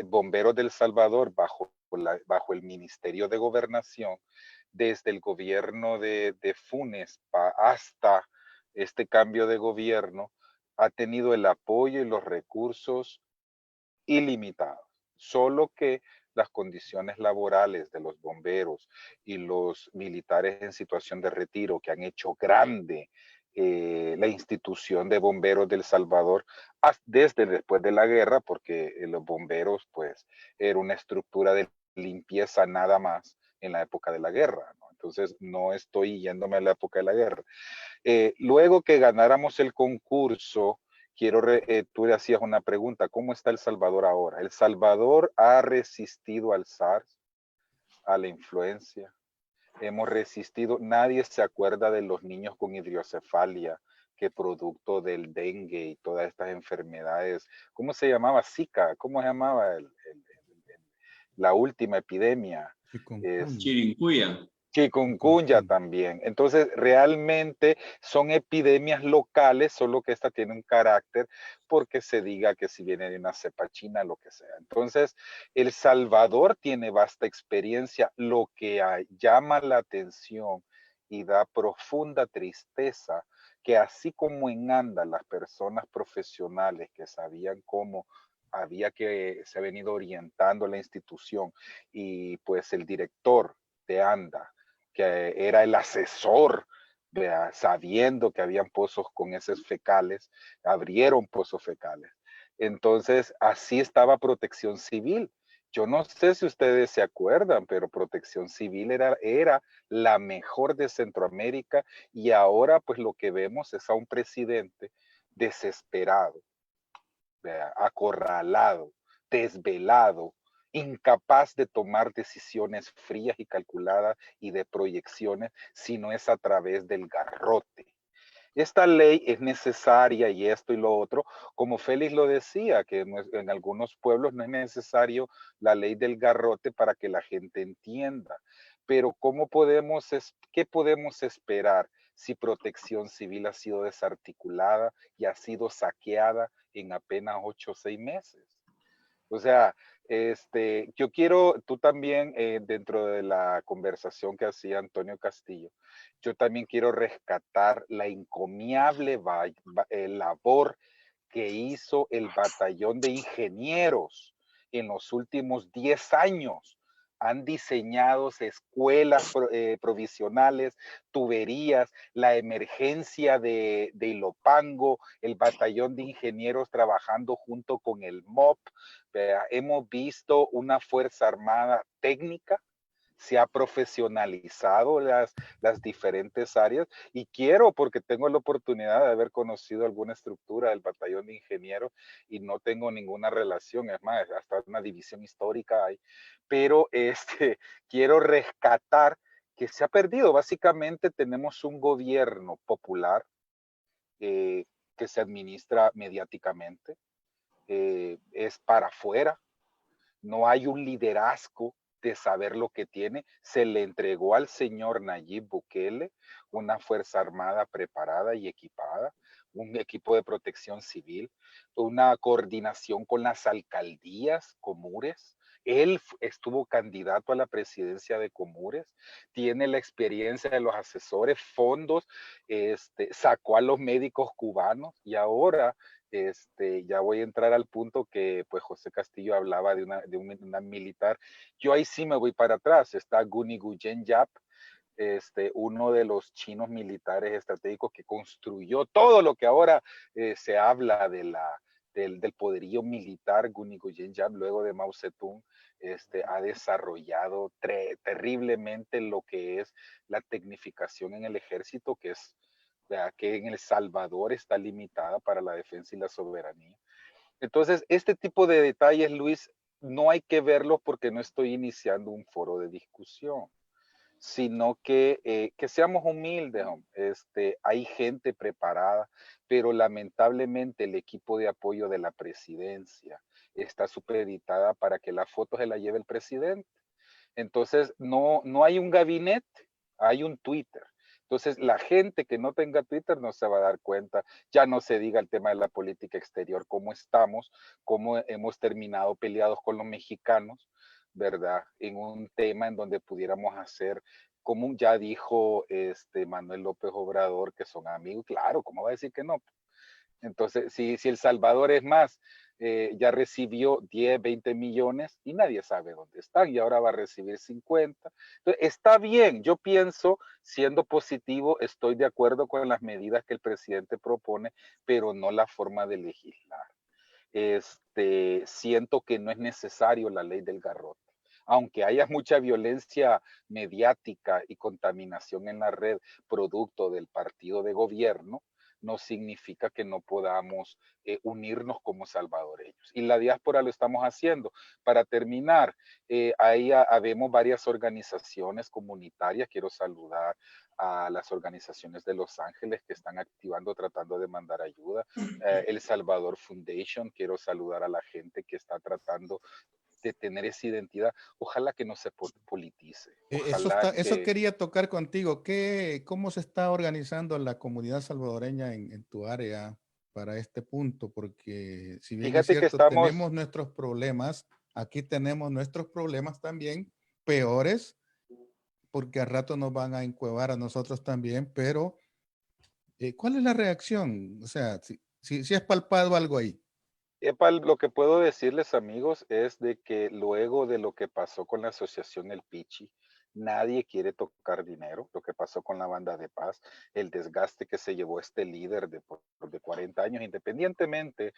Speaker 4: Bomberos del Salvador bajo el Ministerio de Gobernación, desde el gobierno de Funes hasta este cambio de gobierno, ha tenido el apoyo y los recursos ilimitados. Solo que las condiciones laborales de los bomberos y los militares en situación de retiro, que han hecho grande la institución de bomberos del Salvador desde después de la guerra, porque los bomberos pues era una estructura de limpieza nada más en la época de la guerra, ¿no? Entonces no estoy yéndome a la época de la guerra. Luego que ganáramos el concurso, tú le hacías una pregunta, ¿cómo está El Salvador ahora? El Salvador ha resistido al SARS, a la influencia, hemos resistido. Nadie se acuerda de los niños con hidrocefalia, que producto del dengue y todas estas enfermedades, ¿cómo se llamaba? Zika, ¿cómo se llamaba la última epidemia?
Speaker 1: Chikungunya.
Speaker 5: Chirincuya.
Speaker 4: Chikungunya también. Entonces, realmente son epidemias locales, solo que esta tiene un carácter porque se diga que si viene de una cepa china, lo que sea. Entonces, El Salvador tiene vasta experiencia. Lo que llama la atención y da profunda tristeza, que así como en ANDA las personas profesionales que sabían cómo había que se ha venido orientando la institución y pues el director de ANDA, que era el asesor, ¿vea? Sabiendo que habían pozos con heces fecales, abrieron pozos fecales. Entonces, así estaba Protección Civil. Yo no sé si ustedes se acuerdan, pero Protección Civil era la mejor de Centroamérica, y ahora pues lo que vemos es a un presidente desesperado, ¿vea? Acorralado, desvelado, incapaz de tomar decisiones frías y calculadas y de proyecciones, si no es a través del garrote. Esta ley es necesaria y esto y lo otro, como Félix lo decía, que en algunos pueblos no es necesario la ley del garrote para que la gente entienda. Pero ¿qué podemos esperar si Protección Civil ha sido desarticulada y ha sido saqueada en apenas 8 o 6 meses? O sea, yo quiero, tú también, dentro de la conversación que hacía Antonio Castillo, yo también quiero rescatar la encomiable labor que hizo el batallón de ingenieros en los últimos 10 años. Han diseñado escuelas provisionales, tuberías, la emergencia de Ilopango, el batallón de ingenieros trabajando junto con el MOP. Hemos visto una Fuerza Armada técnica, se ha profesionalizado las diferentes áreas, y quiero, porque tengo la oportunidad de haber conocido alguna estructura del batallón de ingenieros y no tengo ninguna relación, es más, hasta una división histórica hay, pero quiero rescatar que se ha perdido. Básicamente tenemos un gobierno popular que se administra mediáticamente, es para afuera, no hay un liderazgo de saber lo que tiene. Se le entregó al señor Nayib Bukele una Fuerza Armada preparada y equipada, un equipo de protección civil, una coordinación con las alcaldías, Comures. Él estuvo candidato a la presidencia de Comures, tiene la experiencia de los asesores, fondos, sacó a los médicos cubanos, y ahora ya voy a entrar al punto que pues José Castillo hablaba de una militar. Yo ahí sí me voy para atrás. Está Guni Guyen Yap, uno de los chinos militares estratégicos que construyó todo lo que ahora se habla del poderío militar. Guni Guyen Yap, luego de Mao Zedong, ha desarrollado terriblemente lo que es la tecnificación en el ejército, que en El Salvador está limitada para la defensa y la soberanía. Entonces, este tipo de detalles, Luis, no hay que verlos porque no estoy iniciando un foro de discusión, sino que seamos humildes. Hay gente preparada, pero lamentablemente el equipo de apoyo de la presidencia está supeditada para que las fotos se la lleve el presidente. Entonces, no hay un gabinete, hay un Twitter. Entonces, la gente que no tenga Twitter no se va a dar cuenta. Ya no se diga el tema de la política exterior, cómo estamos, cómo hemos terminado peleados con los mexicanos, ¿verdad? En un tema en donde pudiéramos hacer, como ya dijo Manuel López Obrador, que son amigos. Claro, ¿cómo va a decir que no? Entonces, si El Salvador es más, ya recibió 10, 20 millones y nadie sabe dónde están, y ahora va a recibir 50. Entonces, está bien, yo pienso, siendo positivo, estoy de acuerdo con las medidas que el presidente propone, pero no la forma de legislar. Siento que no es necesario la ley del garrote. Aunque haya mucha violencia mediática y contaminación en la red, producto del partido de gobierno, no significa que no podamos unirnos como salvadoreños. Y la diáspora lo estamos haciendo. Para terminar, ahí habemos varias organizaciones comunitarias. Quiero saludar a las organizaciones de Los Ángeles que están activando, tratando de mandar ayuda. El Salvador Foundation, quiero saludar a la gente que está tratando de tener esa identidad. Ojalá que no se politice. Ojalá
Speaker 1: Eso quería tocar contigo. ¿Cómo se está organizando la comunidad salvadoreña en tu área para este punto? Porque si bien es
Speaker 4: fíjate que
Speaker 1: cierto,
Speaker 4: estamos,
Speaker 1: tenemos nuestros problemas, aquí tenemos nuestros problemas también, peores, porque a rato nos van a encuevar a nosotros también, pero ¿cuál es la reacción? O sea, si has palpado algo ahí.
Speaker 4: lo que puedo decirles, amigos, es de que luego de lo que pasó con la asociación El Pichi, nadie quiere tocar dinero. Lo que pasó con la banda de paz, el desgaste que se llevó este líder de 40 años, independientemente,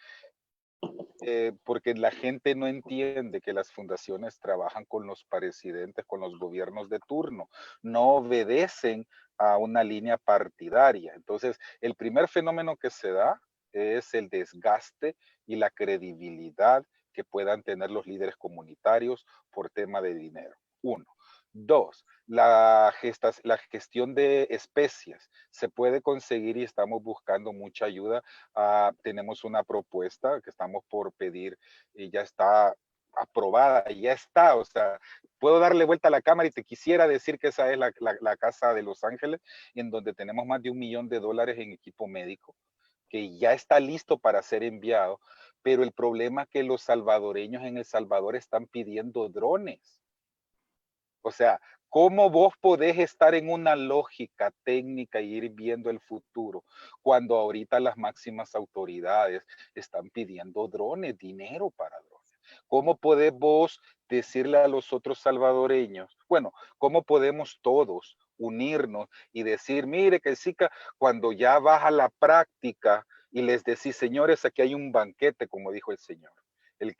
Speaker 4: porque la gente no entiende que las fundaciones trabajan con los presidentes, con los gobiernos de turno, no obedecen a una línea partidaria. Entonces, el primer fenómeno que se da es el desgaste y la credibilidad que puedan tener los líderes comunitarios por tema de dinero. Uno. Dos, la gestión de especies se puede conseguir y estamos buscando mucha ayuda. Tenemos una propuesta que estamos por pedir y ya está aprobada, ya está, o sea, puedo darle vuelta a la cámara y te quisiera decir que esa es la casa de Los Ángeles, en donde tenemos más de $1 millón en equipo médico, que ya está listo para ser enviado, pero el problema es que los salvadoreños en El Salvador están pidiendo drones. O sea, ¿cómo vos podés estar en una lógica técnica e ir viendo el futuro cuando ahorita las máximas autoridades están pidiendo drones, dinero para drones? ¿Cómo podés vos decirle a los otros salvadoreños, bueno, cómo podemos todos unirnos y decir, mire que sí, cuando ya vas a la práctica y les decís, señores, aquí hay un banquete, como dijo el señor,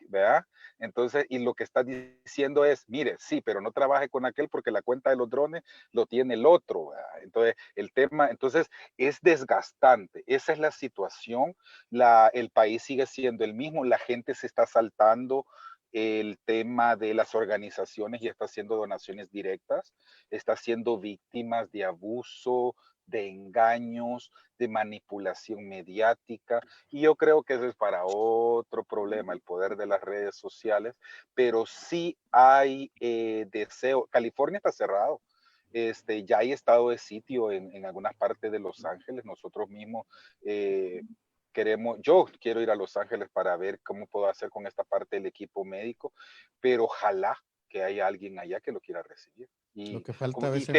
Speaker 4: ¿verdad? Entonces, y lo que está diciendo es, mire, sí, pero no trabaje con aquel porque la cuenta de los drones lo tiene el otro, ¿verdad? Entonces, el tema, entonces, es desgastante. Esa es la situación. El país sigue siendo el mismo. La gente se está saltando el tema de las organizaciones y está haciendo donaciones directas, está siendo víctimas de abuso, de engaños, de manipulación mediática, y yo creo que eso es para otro problema, el poder de las redes sociales, pero sí hay deseo. California está cerrado. Ya hay estado de sitio en algunas partes de Los Ángeles. Nosotros mismos yo quiero ir a Los Ángeles para ver cómo puedo hacer con esta parte del equipo médico, pero ojalá que haya alguien allá que lo quiera recibir.
Speaker 1: Lo que falta a
Speaker 4: Y
Speaker 1: veces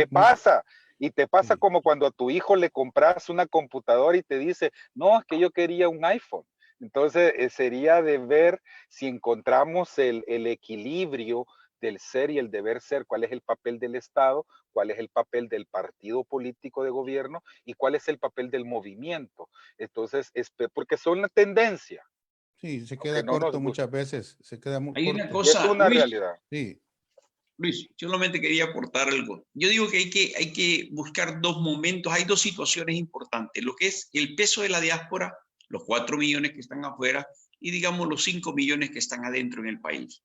Speaker 4: te pasa
Speaker 1: sí.
Speaker 4: como cuando a tu hijo le compras una computadora y te dice, no, es que yo quería un iPhone. Entonces, sería de ver si encontramos el equilibrio del ser y el deber ser, cuál es el papel del Estado, cuál es el papel del partido político de gobierno y cuál es el papel del movimiento. Entonces, porque son la tendencia.
Speaker 1: Sí, se
Speaker 4: Aunque
Speaker 1: queda
Speaker 4: no
Speaker 1: corto
Speaker 4: nos guste.
Speaker 1: muchas veces, se queda muy
Speaker 5: Hay una
Speaker 1: corto.
Speaker 4: Y es
Speaker 5: cosa,
Speaker 4: una realidad.
Speaker 1: Sí,
Speaker 5: Luis, yo solamente quería aportar algo. Yo digo que hay que buscar dos momentos, hay dos situaciones importantes, lo que es el peso de la diáspora, los 4 millones que están afuera y digamos los 5 millones que están adentro en el país.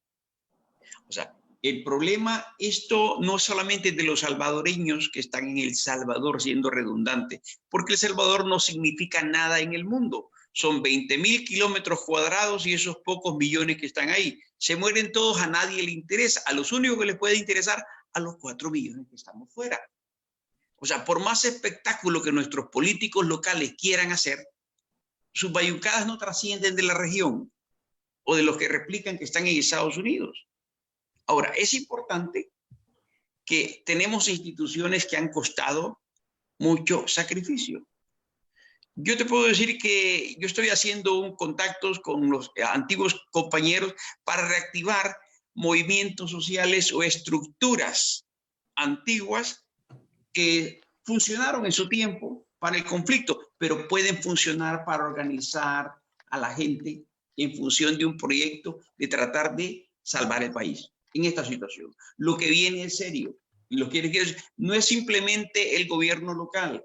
Speaker 5: O sea, el problema, esto no solamente de los salvadoreños que están en El Salvador, siendo redundante, porque El Salvador no significa nada en el mundo. Son 20.000 kilómetros cuadrados y esos pocos millones que están ahí. Se mueren todos, a nadie le interesa. A los únicos que les puede interesar, a los 4 millones que estamos fuera. O sea, por más espectáculo que nuestros políticos locales quieran hacer, sus bayuncadas no trascienden de la región o de los que replican que están en Estados Unidos. Ahora, es importante que tenemos instituciones que han costado mucho sacrificio. Yo te puedo decir que yo estoy haciendo contactos con los antiguos compañeros para reactivar movimientos sociales o estructuras antiguas que funcionaron en su tiempo para el conflicto, pero pueden funcionar para organizar a la gente en función de un proyecto de tratar de salvar el país en esta situación. Lo que viene es serio. Y lo que quiero decir no es simplemente el gobierno local.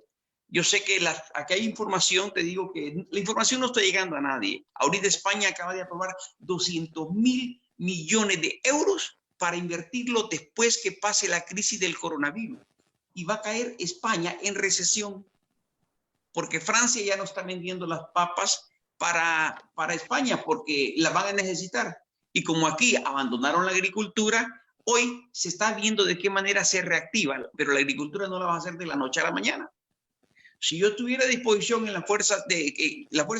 Speaker 5: Yo sé que aquí hay información, te digo que la información no está llegando a nadie. Ahorita España acaba de aprobar 200.000 millones de euros para invertirlo después que pase la crisis del coronavirus. Y va a caer España en recesión, porque Francia ya no está vendiendo las papas para España, porque las van a necesitar. Y como aquí abandonaron la agricultura, hoy se está viendo de qué manera se reactiva, pero la agricultura no la va a hacer de la noche a la mañana. Si yo tuviera a disposición en las fuerzas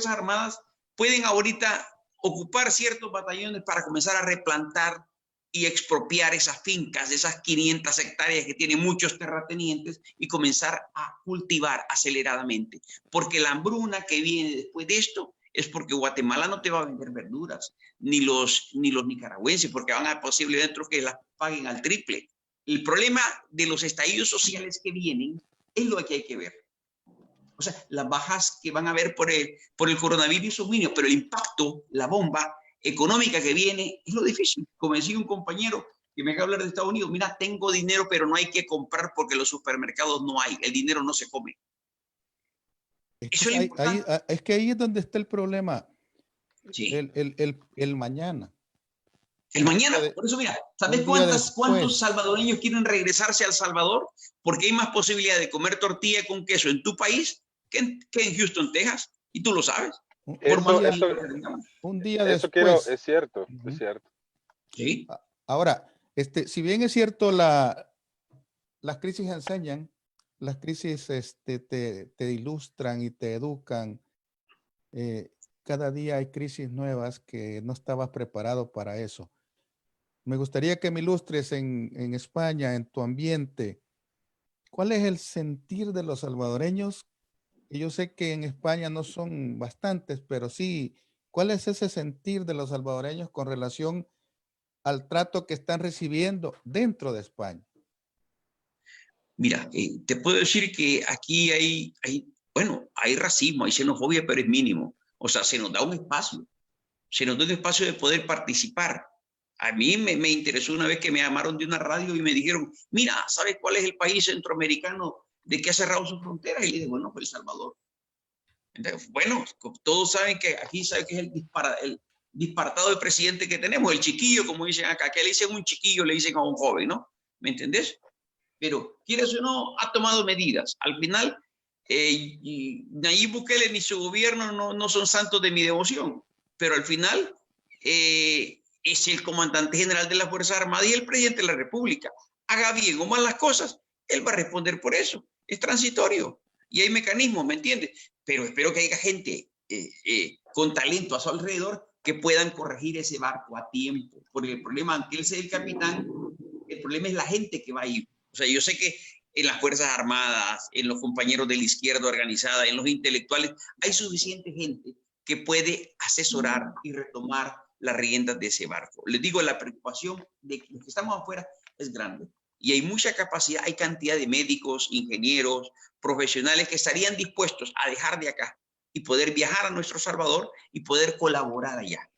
Speaker 5: armadas, pueden ahorita ocupar ciertos batallones para comenzar a replantar y expropiar esas fincas, esas 500 hectáreas que tienen muchos terratenientes, y comenzar a cultivar aceleradamente. Porque la hambruna que viene después de esto es porque Guatemala no te va a vender verduras, ni los nicaragüenses, porque van a posiblemente que las paguen al triple. El problema de los estallidos sociales que vienen es lo que hay que ver. O sea, las bajas que van a haber por el coronavirus son mínimas, pero el impacto, la bomba económica que viene, es lo difícil. Como decía un compañero que me acaba de hablar de Estados Unidos, mira, tengo dinero, pero no hay que comprar porque en los supermercados no hay, el dinero no se come.
Speaker 1: Eso es es que ahí es donde está el problema.
Speaker 5: Sí.
Speaker 1: El mañana.
Speaker 5: El mañana, por eso mira, ¿sabes cuántos salvadoreños quieren regresarse a El Salvador? Porque hay más posibilidad de comer tortilla con queso en tu país que en Houston, Texas. Y tú lo sabes.
Speaker 1: Un día después.
Speaker 4: Es cierto, es cierto.
Speaker 5: Sí.
Speaker 1: Ahora, si bien es cierto, las crisis enseñan, las crisis te ilustran y te educan. Cada día hay crisis nuevas que no estabas preparado para eso. Me gustaría que me ilustres en España, en tu ambiente, ¿cuál es el sentir de los salvadoreños? Y yo sé que en España no son bastantes, pero sí, ¿cuál es ese sentir de los salvadoreños con relación al trato que están recibiendo dentro de España?
Speaker 5: Mira, te puedo decir que aquí hay racismo, hay xenofobia, pero es mínimo. O sea, se nos da un espacio de poder participar. A mí me interesó una vez que me llamaron de una radio y me dijeron, mira, ¿sabes cuál es el país centroamericano de que ha cerrado sus fronteras? Y le dije, bueno, pues El Salvador. Entonces, bueno, todos saben que aquí saben que es el disparatado de presidente que tenemos, el chiquillo, como dicen acá, que le dicen un chiquillo, le dicen a un joven, ¿no? ¿Me entendés? Pero, quieres o no, ha tomado medidas. Al final, Nayib Bukele ni su gobierno no son santos de mi devoción, pero al final es el comandante general de las Fuerzas Armadas y el presidente de la República. Haga bien o mal las cosas, él va a responder por eso. Es transitorio y hay mecanismos, ¿me entiendes? Pero espero que haya gente con talento a su alrededor que puedan corregir ese barco a tiempo. Porque el problema, aunque él sea el capitán, el problema es la gente que va a ir. O sea, yo sé que en las Fuerzas Armadas, en los compañeros de la izquierda organizada, en los intelectuales, hay suficiente gente que puede asesorar y retomar las riendas de ese barco. Les digo, la preocupación de los que estamos afuera es grande. Y hay mucha capacidad, hay cantidad de médicos, ingenieros, profesionales que estarían dispuestos a dejar de acá y poder viajar a nuestro Salvador y poder colaborar allá.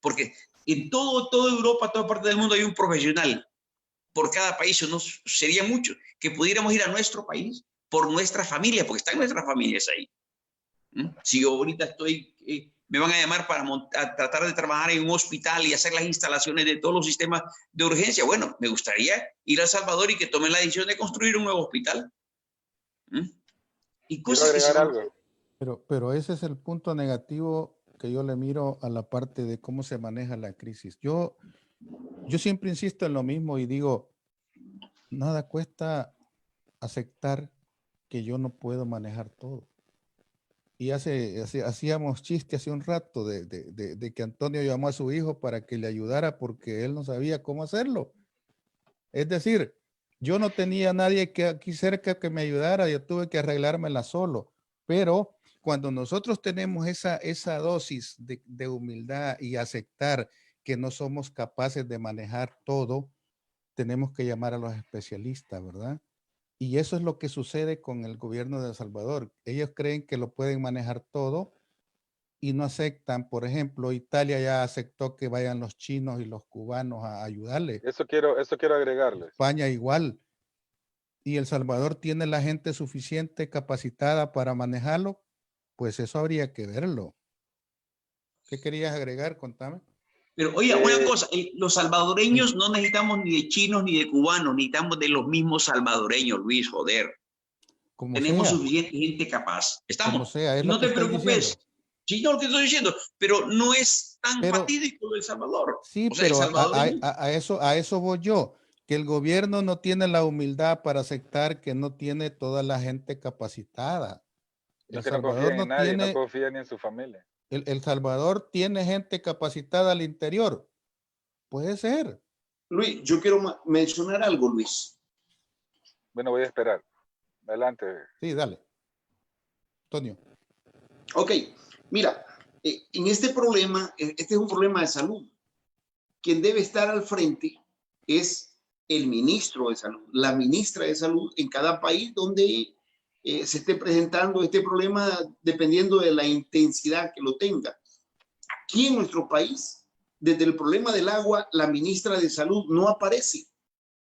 Speaker 5: Porque en toda Europa, toda parte del mundo hay un profesional por cada país, o no sería mucho, que pudiéramos ir a nuestro país por nuestra familia, porque están nuestras familias ahí. Si yo ahorita me van a llamar para tratar de trabajar en un hospital y hacer las instalaciones de todos los sistemas de urgencia, bueno, me gustaría ir a El Salvador y que tomen la decisión de construir un nuevo hospital. Y cosas que se van a hacer.
Speaker 1: Pero ese es el punto negativo que yo le miro a la parte de cómo se maneja la crisis. Yo siempre insisto en lo mismo y digo, nada cuesta aceptar que yo no puedo manejar todo. Y hacíamos chiste hace un rato de que Antonio llamó a su hijo para que le ayudara porque él no sabía cómo hacerlo. Es decir, yo no tenía nadie aquí cerca que me ayudara, yo tuve que arreglármela solo. Pero cuando nosotros tenemos esa dosis de humildad y aceptar que no somos capaces de manejar todo, tenemos que llamar a los especialistas, ¿verdad? Y eso es lo que sucede con el gobierno de El Salvador. Ellos creen que lo pueden manejar todo y no aceptan. Por ejemplo, Italia ya aceptó que vayan los chinos y los cubanos a ayudarle.
Speaker 4: Eso quiero agregarles.
Speaker 1: España igual. y El Salvador tiene la gente suficiente capacitada para manejarlo, pues eso habría que verlo. ¿Qué querías agregar? Contame.
Speaker 5: Pero oiga, una cosa, los salvadoreños no necesitamos ni de chinos ni de cubanos, necesitamos de los mismos salvadoreños, Luis, joder.
Speaker 1: Como
Speaker 5: Tenemos
Speaker 1: sea,
Speaker 5: suficiente gente capaz.
Speaker 1: como
Speaker 5: Estamos.
Speaker 1: sea, es
Speaker 5: Y
Speaker 1: lo
Speaker 5: no
Speaker 1: que
Speaker 5: te
Speaker 1: estoy
Speaker 5: preocupes.
Speaker 1: diciendo.
Speaker 5: Sí, no lo que estoy diciendo, pero no es tan
Speaker 1: Pero
Speaker 5: fatídico El Salvador.
Speaker 1: sí,
Speaker 5: O sea, el
Speaker 1: pero
Speaker 5: salvadoreño.
Speaker 1: a eso voy yo, que el gobierno no tiene la humildad para aceptar que no tiene toda la gente capacitada.
Speaker 4: Es
Speaker 1: El
Speaker 4: que no confía
Speaker 1: Salvador
Speaker 4: en
Speaker 1: no
Speaker 4: nadie, no
Speaker 1: tiene,
Speaker 4: confía ni en su familia.
Speaker 1: El Salvador tiene gente capacitada al interior. Puede ser.
Speaker 2: Luis, yo quiero mencionar algo, Luis.
Speaker 4: Bueno, voy a esperar. Adelante.
Speaker 1: Sí, dale. Antonio.
Speaker 2: Ok, mira, en este problema, este es un problema de salud. Quien debe estar al frente es el ministro de salud, la ministra de salud en cada país donde se esté presentando este problema dependiendo de la intensidad que lo tenga. Aquí en nuestro país, desde el problema del agua, la ministra de salud no aparece,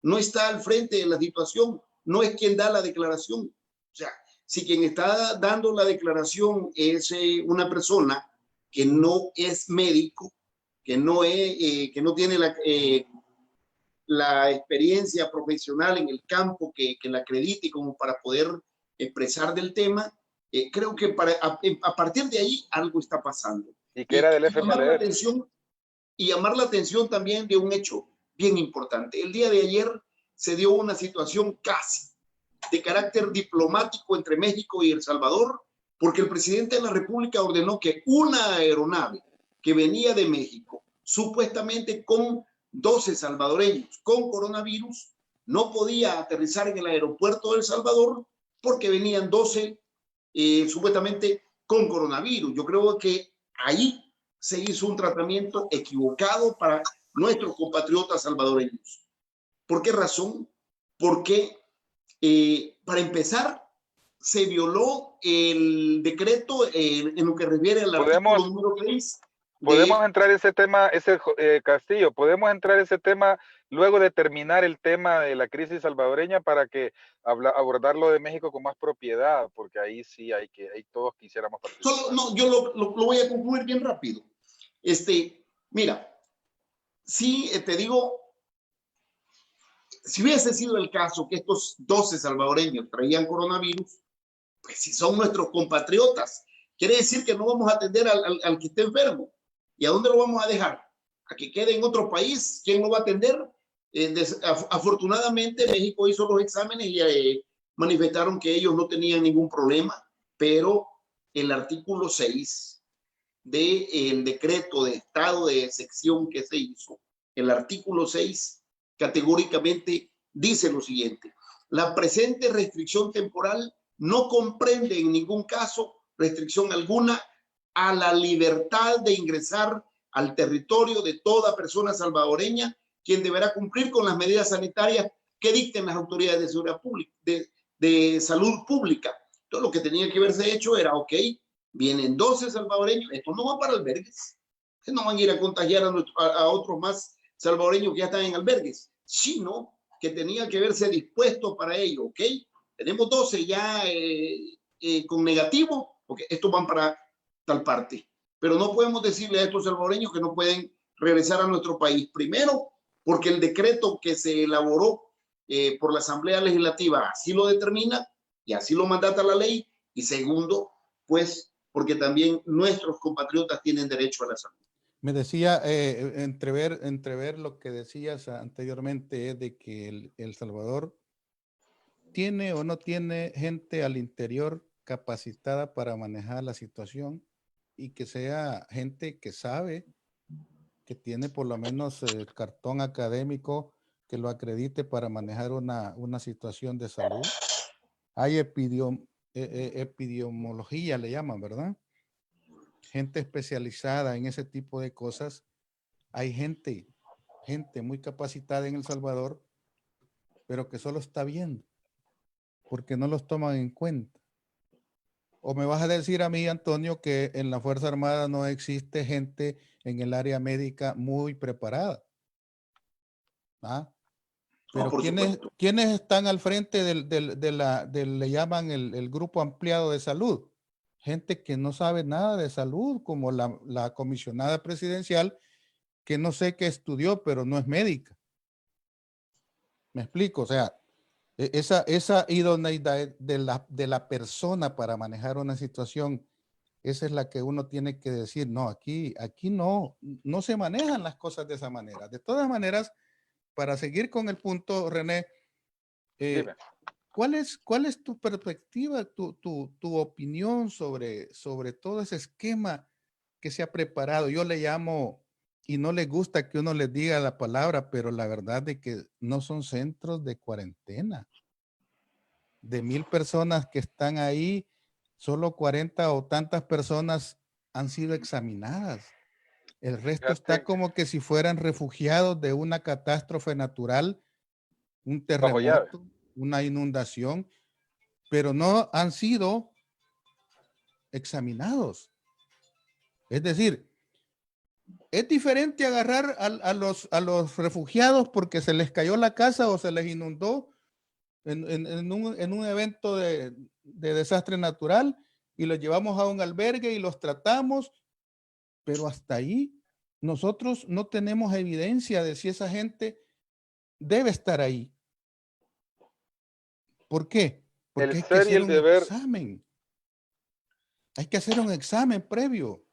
Speaker 2: no está al frente de la situación, no es quien da la declaración. O sea, si quien está dando la declaración es una persona que no es médico, que no tiene la experiencia profesional en el campo que la acredite como para poder expresar del tema, creo que a partir de ahí algo está pasando.
Speaker 4: Y que era del FMLN.
Speaker 2: Llamar la atención también de un hecho bien importante. El día de ayer se dio una situación casi de carácter diplomático entre México y El Salvador, porque el presidente de la República ordenó que una aeronave que venía de México, supuestamente con 12 salvadoreños con coronavirus, no podía aterrizar en el aeropuerto de El Salvador porque venían 12 supuestamente con coronavirus. Yo creo que ahí se hizo un tratamiento equivocado para nuestros compatriotas salvadoreños. ¿Por qué razón? Porque para empezar, se violó el decreto en lo que refiere al artículo número 6.
Speaker 4: Podemos entrar en ese tema, Castillo, podemos entrar en ese tema luego de terminar el tema de la crisis salvadoreña para que abordarlo de México con más propiedad, porque ahí sí ahí todos quisiéramos participar.
Speaker 2: No, yo lo voy a concluir bien rápido. Mira, sí, te digo, si hubiese sido el caso que estos 12 salvadoreños traían coronavirus, pues si son nuestros compatriotas, quiere decir que no vamos a atender al que esté enfermo. ¿Y a dónde lo vamos a dejar? ¿A que quede en otro país? ¿Quién lo va a atender? Afortunadamente México hizo los exámenes y manifestaron que ellos no tenían ningún problema, pero el artículo 6 del decreto de estado de excepción que se hizo, el artículo 6 categóricamente dice lo siguiente: la presente restricción temporal no comprende en ningún caso restricción alguna a la libertad de ingresar al territorio de toda persona salvadoreña, quien deberá cumplir con las medidas sanitarias que dicten las autoridades de seguridad pública, de salud pública. Entonces, lo que tenía que haberse hecho era, ok, vienen 12 salvadoreños, estos no van para albergues, no van a ir a contagiar a otros más salvadoreños que ya están en albergues, sino que tenía que verse dispuesto para ello, ok, tenemos 12 ya con negativo, porque estos van para tal parte, pero no podemos decirle a estos salvadoreños que no pueden regresar a nuestro país, primero, porque el decreto que se elaboró por la Asamblea Legislativa así lo determina y así lo mandata la ley, y segundo, pues porque también nuestros compatriotas tienen derecho a la salud.
Speaker 1: Me decía, entrever lo que decías anteriormente es de que El Salvador tiene o no tiene gente al interior capacitada para manejar la situación y que sea gente que sabe, que tiene por lo menos el cartón académico que lo acredite para manejar una situación de salud. Hay epidemiología, le llaman, ¿verdad? Gente especializada en ese tipo de cosas. Hay gente muy capacitada en El Salvador, pero que solo está viendo, porque no los toman en cuenta. ¿O me vas a decir a mí, Antonio, que en la Fuerza Armada no existe gente en el área médica muy preparada? ¿Ah? Pero
Speaker 2: por supuesto.
Speaker 1: ¿quiénes están al frente le llaman el grupo ampliado de salud? Gente que no sabe nada de salud, como la comisionada presidencial, que no sé qué estudió, pero no es médica. Me explico, o sea, esa idoneidad de la persona para manejar una situación, esa es la que uno tiene que decir, no, aquí no se manejan las cosas de esa manera. De todas maneras, para seguir con el punto, René,
Speaker 4: Dime.
Speaker 1: ¿cuál es tu perspectiva, tu opinión sobre todo ese esquema que se ha preparado? Yo le llamo, y no le gusta que uno les diga la palabra, pero la verdad de que no son centros de cuarentena. De 1,000 personas que están ahí, solo 40 o tantas personas han sido examinadas. El resto está
Speaker 4: Fíjate,
Speaker 1: como que si fueran refugiados de una catástrofe natural, un
Speaker 4: bajo llave.
Speaker 1: terremoto, una inundación, pero no han sido examinados. Es decir, es diferente agarrar a los refugiados porque se les cayó la casa o se les inundó en un evento de desastre natural y los llevamos a un albergue y los tratamos, pero hasta ahí nosotros no tenemos evidencia de si esa gente debe estar ahí. ¿Por qué?
Speaker 4: El
Speaker 1: Porque hay que
Speaker 4: ser y
Speaker 1: hacer
Speaker 4: el
Speaker 1: un
Speaker 4: deber.
Speaker 1: examen. Hay que hacer un examen previo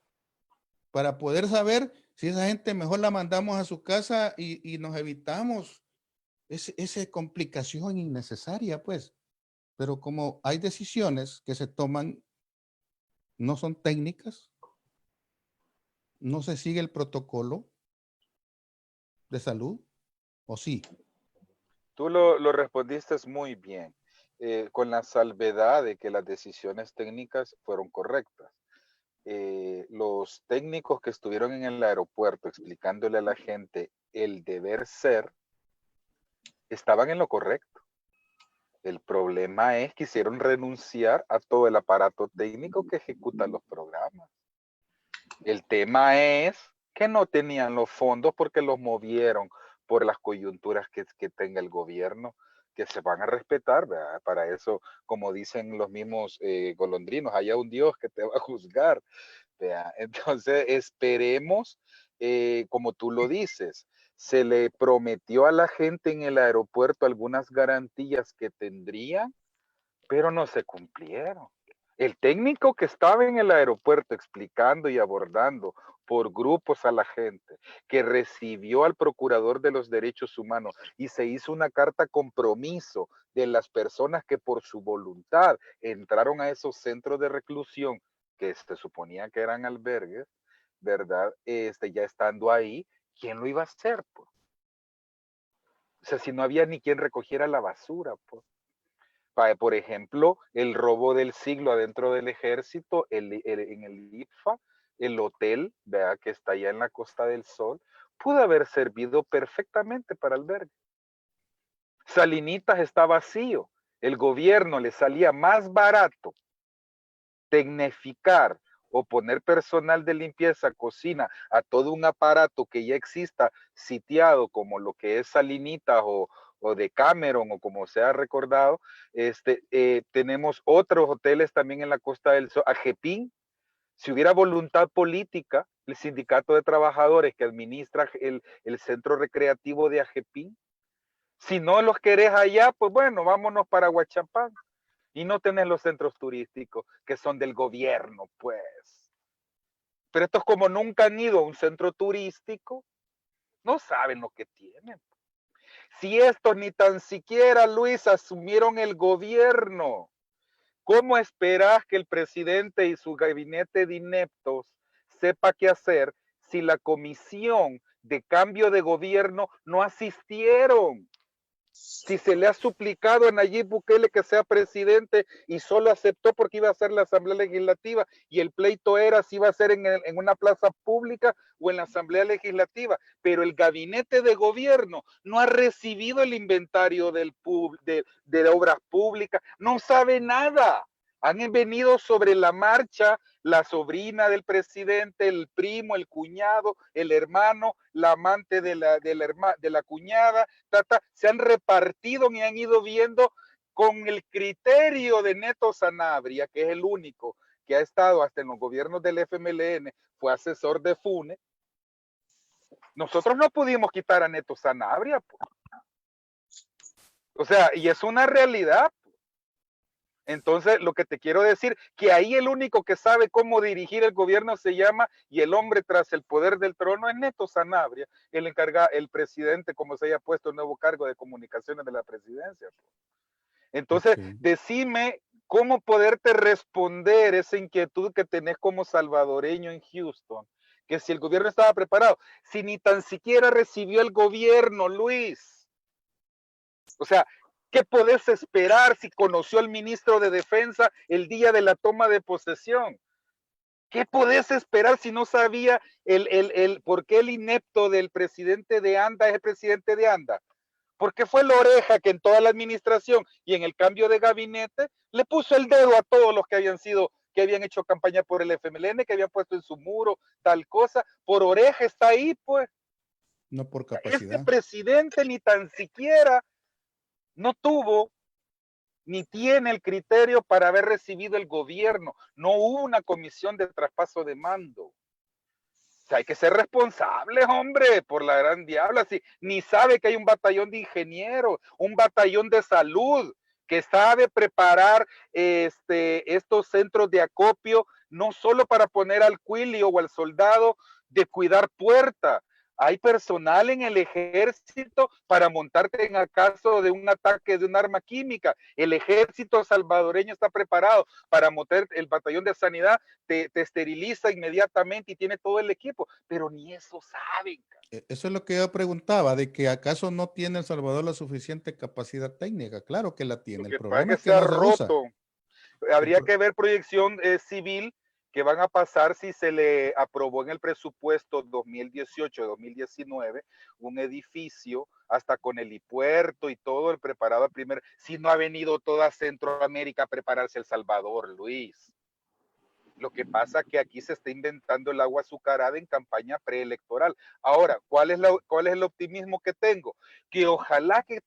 Speaker 1: para poder saber si esa gente mejor la mandamos a su casa y nos evitamos esa complicación innecesaria, pues. Pero como hay decisiones que se toman, no son técnicas, no se sigue el protocolo de salud, ¿o sí?
Speaker 4: Tú lo respondiste muy bien, con la salvedad de que las decisiones técnicas fueron correctas. Los técnicos que estuvieron en el aeropuerto explicándole a la gente el deber ser, estaban en lo correcto. El problema es que quisieron renunciar a todo el aparato técnico que ejecuta los programas. El tema es que no tenían los fondos porque los movieron por las coyunturas que tenga el gobierno, que se van a respetar, ¿verdad? Para eso, como dicen los mismos golondrinos, haya un Dios que te va a juzgar, ¿verdad? Entonces, esperemos, como tú lo dices, se le prometió a la gente en el aeropuerto algunas garantías que tendrían, pero no se cumplieron. El técnico que estaba en el aeropuerto explicando y abordando por grupos a la gente, que recibió al procurador de los derechos humanos y se hizo una carta compromiso de las personas que por su voluntad entraron a esos centros de reclusión que se suponía que eran albergues, ¿verdad? Ya estando ahí, ¿quién lo iba a hacer? Pues? O sea, si no había ni quien recogiera la basura, pues. Por ejemplo, el robo del siglo adentro del ejército, en el IFA, el hotel, vea que está allá en la Costa del Sol, pudo haber servido perfectamente para albergue. Salinitas está vacío. El gobierno le salía más barato tecnificar o poner personal de limpieza, cocina, a todo un aparato que ya exista sitiado como lo que es Salinitas o de Cameron o como se ha recordado. Tenemos otros hoteles también en la Costa del Sol, Ajepín. Si hubiera voluntad política, el sindicato de trabajadores que administra el centro recreativo de Ajepín, si no los querés allá, pues bueno, vámonos para Huachapán. Y no tenés los centros turísticos que son del gobierno, pues. Pero estos como nunca han ido a un centro turístico, no saben lo que tienen. Si estos ni tan siquiera, Luis, asumieron el gobierno, ¿cómo esperas que el presidente y su gabinete de ineptos sepa qué hacer si la comisión de cambio de gobierno no asistieron? Si se le ha suplicado a Nayib Bukele que sea presidente y solo aceptó porque iba a ser la Asamblea Legislativa y el pleito era si iba a ser en una plaza pública o en la Asamblea Legislativa, pero el gabinete de gobierno no ha recibido el inventario de obras públicas, no sabe nada. Han venido sobre la marcha la sobrina del presidente, el primo, el cuñado, el hermano, la amante de la cuñada, se han repartido y han ido viendo con el criterio de Neto Sanabria, que es el único que ha estado hasta en los gobiernos del FMLN, fue asesor de FUNE. Nosotros no pudimos quitar a Neto Sanabria, pues. O sea, y es una realidad. Entonces, lo que te quiero decir, que ahí el único que sabe cómo dirigir el gobierno se llama, y el hombre tras el poder del trono es Neto Sanabria, el presidente, como se haya puesto el nuevo cargo de comunicaciones de la presidencia. Entonces, decime cómo poderte responder esa inquietud que tenés como salvadoreño en Houston, que si el gobierno estaba preparado, si ni tan siquiera recibió el gobierno, Luis. O sea, ¿qué podés esperar si conoció al ministro de Defensa el día de la toma de posesión? ¿Qué podés esperar si no sabía por qué el inepto del presidente de ANDA es el presidente de ANDA? Porque fue la oreja que en toda la administración y en el cambio de gabinete le puso el dedo a todos los que habían hecho campaña por el FMLN, que habían puesto en su muro tal cosa. Por oreja está ahí, pues.
Speaker 1: No por capacidad.
Speaker 4: Este presidente ni tan siquiera no tuvo ni tiene el criterio para haber recibido el gobierno. No hubo una comisión de traspaso de mando. O sea, hay que ser responsables, hombre, por la gran diabla. Si ni sabe que hay un batallón de ingenieros, un batallón de salud que sabe preparar estos centros de acopio, no solo para poner al cuilio o al soldado de cuidar puerta. Hay personal en el ejército para montarte en el caso de un ataque de un arma química. El ejército salvadoreño está preparado para montar el batallón de sanidad, te esteriliza inmediatamente y tiene todo el equipo, pero ni eso saben.
Speaker 1: Eso es lo que yo preguntaba, de que acaso no tiene El Salvador la suficiente capacidad técnica. Claro que la tiene. El problema es que no se usa.
Speaker 4: Habría que ver proyección civil que van a pasar si se le aprobó en el presupuesto 2018-2019 un edificio hasta con helipuerto y todo el preparado al primer, si no ha venido toda Centroamérica a prepararse El Salvador, Luis. Lo que pasa es que aquí se está inventando el agua azucarada en campaña preelectoral. Ahora, ¿cuál es el optimismo que tengo? Que ojalá que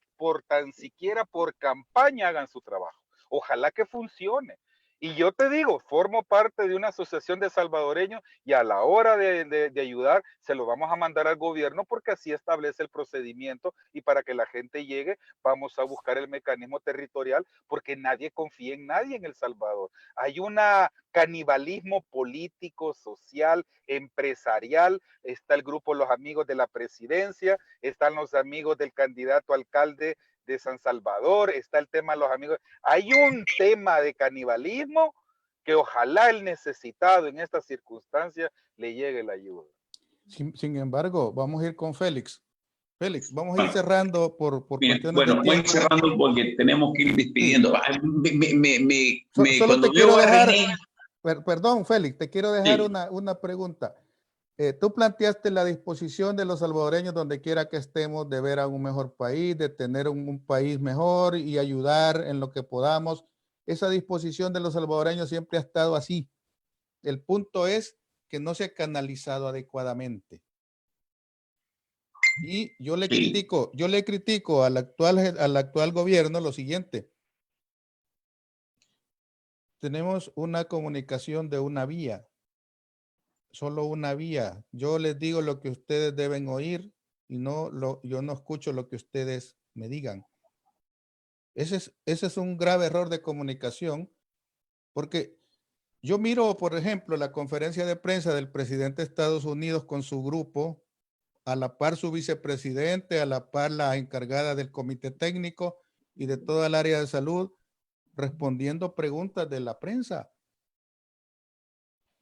Speaker 4: tan siquiera por campaña hagan su trabajo. Ojalá que funcione. Y yo te digo, formo parte de una asociación de salvadoreños y a la hora de ayudar se lo vamos a mandar al gobierno porque así establece el procedimiento y para que la gente llegue vamos a buscar el mecanismo territorial porque nadie confía en nadie en El Salvador. Hay un canibalismo político, social, empresarial. Está el grupo Los Amigos de la Presidencia, están los amigos del candidato alcalde de San Salvador, está el tema de los amigos. Hay un tema de canibalismo que ojalá el necesitado en estas circunstancias le llegue la ayuda.
Speaker 1: Sin embargo, vamos a ir con Félix. Félix, vamos a ir cerrando por cuestiones
Speaker 5: bueno,
Speaker 1: de tiempo.
Speaker 5: voy a ir cerrando porque tenemos que ir despidiendo.
Speaker 1: Sí. Solo te quiero dejar, perdón, Félix, te quiero dejar una pregunta. Tú planteaste la disposición de los salvadoreños donde quiera que estemos de ver a un mejor país, de tener un país mejor y ayudar en lo que podamos. Esa disposición de los salvadoreños siempre ha estado así. El punto es que no se ha canalizado adecuadamente. Y yo le critico al actual gobierno lo siguiente. Tenemos una comunicación de una vía. Solo una vía. Yo les digo lo que ustedes deben oír y yo no escucho lo que ustedes me digan. Ese es un grave error de comunicación, porque yo miro, por ejemplo, la conferencia de prensa del presidente de Estados Unidos con su grupo, a la par su vicepresidente, a la par la encargada del comité técnico y de toda el área de salud, respondiendo preguntas de la prensa.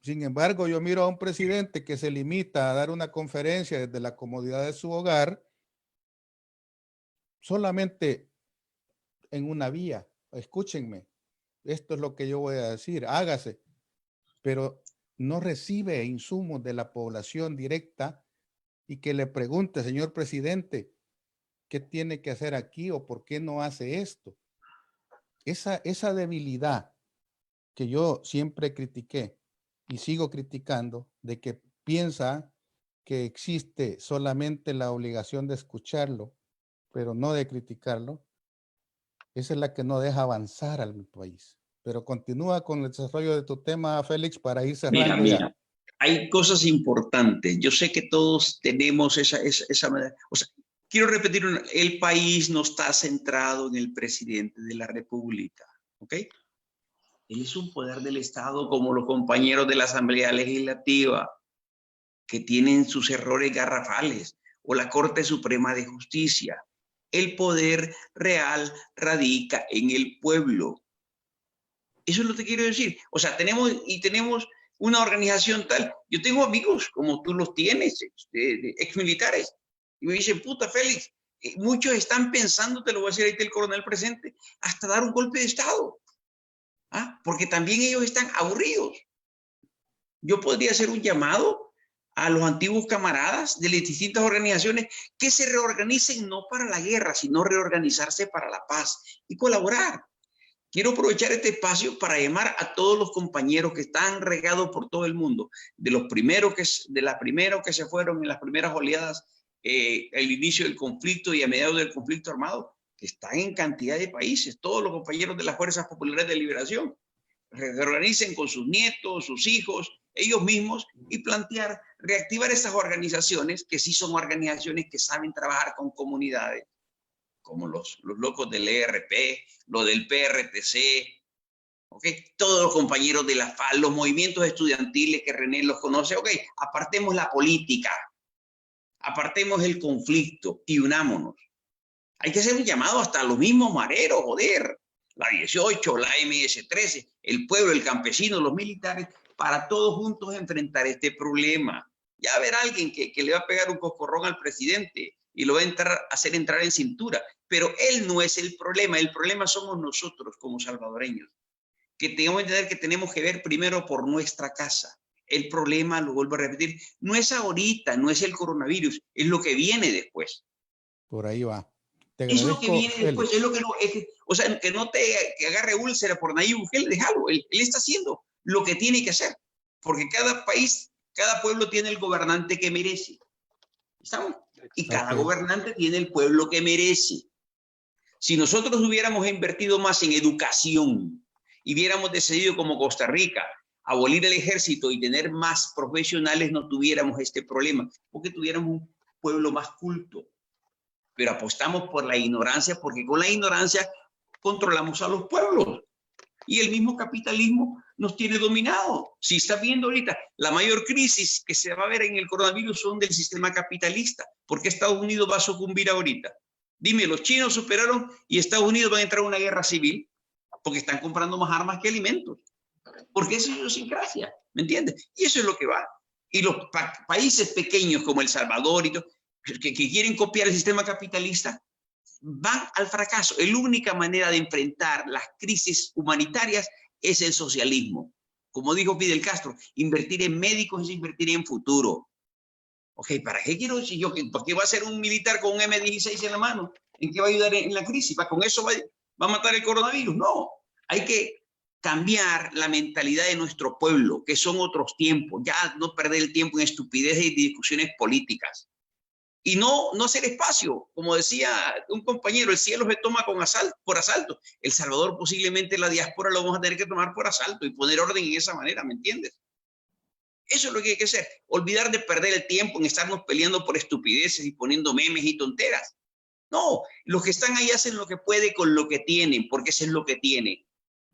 Speaker 1: Sin embargo, yo miro a un presidente que se limita a dar una conferencia desde la comodidad de su hogar, solamente en una vía. Escúchenme, esto es lo que yo voy a decir, hágase, pero no recibe insumos de la población directa y que le pregunte, señor presidente, ¿qué tiene que hacer aquí o por qué no hace esto? Esa debilidad que yo siempre critiqué y sigo criticando, de que piensa que existe solamente la obligación de escucharlo, pero no de criticarlo, esa es la que no deja avanzar al país. Pero continúa con el desarrollo de tu tema, Félix, para ir cerrando
Speaker 5: Mira, hay cosas importantes. Yo sé que todos tenemos esa manera. O sea, quiero repetir, el país no está centrado en el presidente de la República, ¿ok? Él es un poder del Estado como los compañeros de la Asamblea Legislativa, que tienen sus errores garrafales, o la Corte Suprema de Justicia. El poder real radica en el pueblo. Eso es lo que quiero decir. O sea, tenemos una organización tal. Yo tengo amigos como tú los tienes, exmilitares, y me dicen, puta, Félix, muchos están pensando, te lo voy a decir ahorita el coronel presente, hasta dar un golpe de Estado. ¿Ah? Porque también ellos están aburridos. Yo podría hacer un llamado a los antiguos camaradas de las distintas organizaciones que se reorganicen no para la guerra, sino reorganizarse para la paz y colaborar. Quiero aprovechar este espacio para llamar a todos los compañeros que están regados por todo el mundo, de los primeros que se fueron en las primeras oleadas, el inicio del conflicto y a mediados del conflicto armado, que están en cantidad de países, todos los compañeros de las Fuerzas Populares de Liberación. Reorganicen con sus nietos, sus hijos, ellos mismos, y plantear, reactivar esas organizaciones que sí son organizaciones que saben trabajar con comunidades, como los locos del ERP, los del PRTC, ¿okay? Todos los compañeros de la FAL, los movimientos estudiantiles que René los conoce, ok, apartemos la política, apartemos el conflicto y unámonos. Hay que hacer un llamado hasta a los mismos mareros, joder, la 18, la MS-13, el pueblo, el campesino, los militares, para todos juntos enfrentar este problema. Ya va a haber alguien que le va a pegar un coscorrón al presidente y lo va a hacer entrar en cintura, pero él no es el problema somos nosotros como salvadoreños, que tenemos que entender que tenemos que ver primero por nuestra casa. El problema, lo vuelvo a repetir, no es ahorita, no es el coronavirus, es lo que viene después.
Speaker 1: Por ahí va.
Speaker 5: Es lo que viene después, es lo que no, o sea, que no que agarre úlcera por Nayib Bukele, déjalo, él está haciendo lo que tiene que hacer, porque cada país, cada pueblo tiene el gobernante que merece. ¿Estamos? Y cada gobernante tiene el pueblo que merece. Si nosotros hubiéramos invertido más en educación y hubiéramos decidido como Costa Rica abolir el ejército y tener más profesionales, no tuviéramos este problema, porque tuviéramos un pueblo más culto. Pero apostamos por la ignorancia, porque con la ignorancia controlamos a los pueblos. Y el mismo capitalismo nos tiene dominado. Si está viendo ahorita, la mayor crisis que se va a ver en el coronavirus son del sistema capitalista. ¿Por qué Estados Unidos va a sucumbir ahorita? Dime, los chinos superaron y Estados Unidos va a entrar en una guerra civil porque están comprando más armas que alimentos. Porque eso es idiosincrasia, ¿me entiendes? Y eso es lo que va. Y los países pequeños como El Salvador y todo, que quieren copiar el sistema capitalista, van al fracaso. La única manera de enfrentar las crisis humanitarias es el socialismo. Como dijo Fidel Castro, invertir en médicos es invertir en futuro. Ok, ¿para qué quiero decir yo? ¿Para qué va a ser un militar con un M16 en la mano? ¿En qué va a ayudar en la crisis? ¿Con eso va a matar el coronavirus? No, hay que cambiar la mentalidad de nuestro pueblo, que son otros tiempos. Ya no perder el tiempo en estupideces y discusiones políticas. Y no hacer espacio. Como decía un compañero, el cielo se toma por asalto. El Salvador, posiblemente la diáspora lo vamos a tener que tomar por asalto y poner orden en esa manera, ¿me entiendes? Eso es lo que hay que hacer. Olvidar de perder el tiempo en estarnos peleando por estupideces y poniendo memes y tonteras. No, los que están ahí hacen lo que pueden con lo que tienen, porque eso es lo que tienen.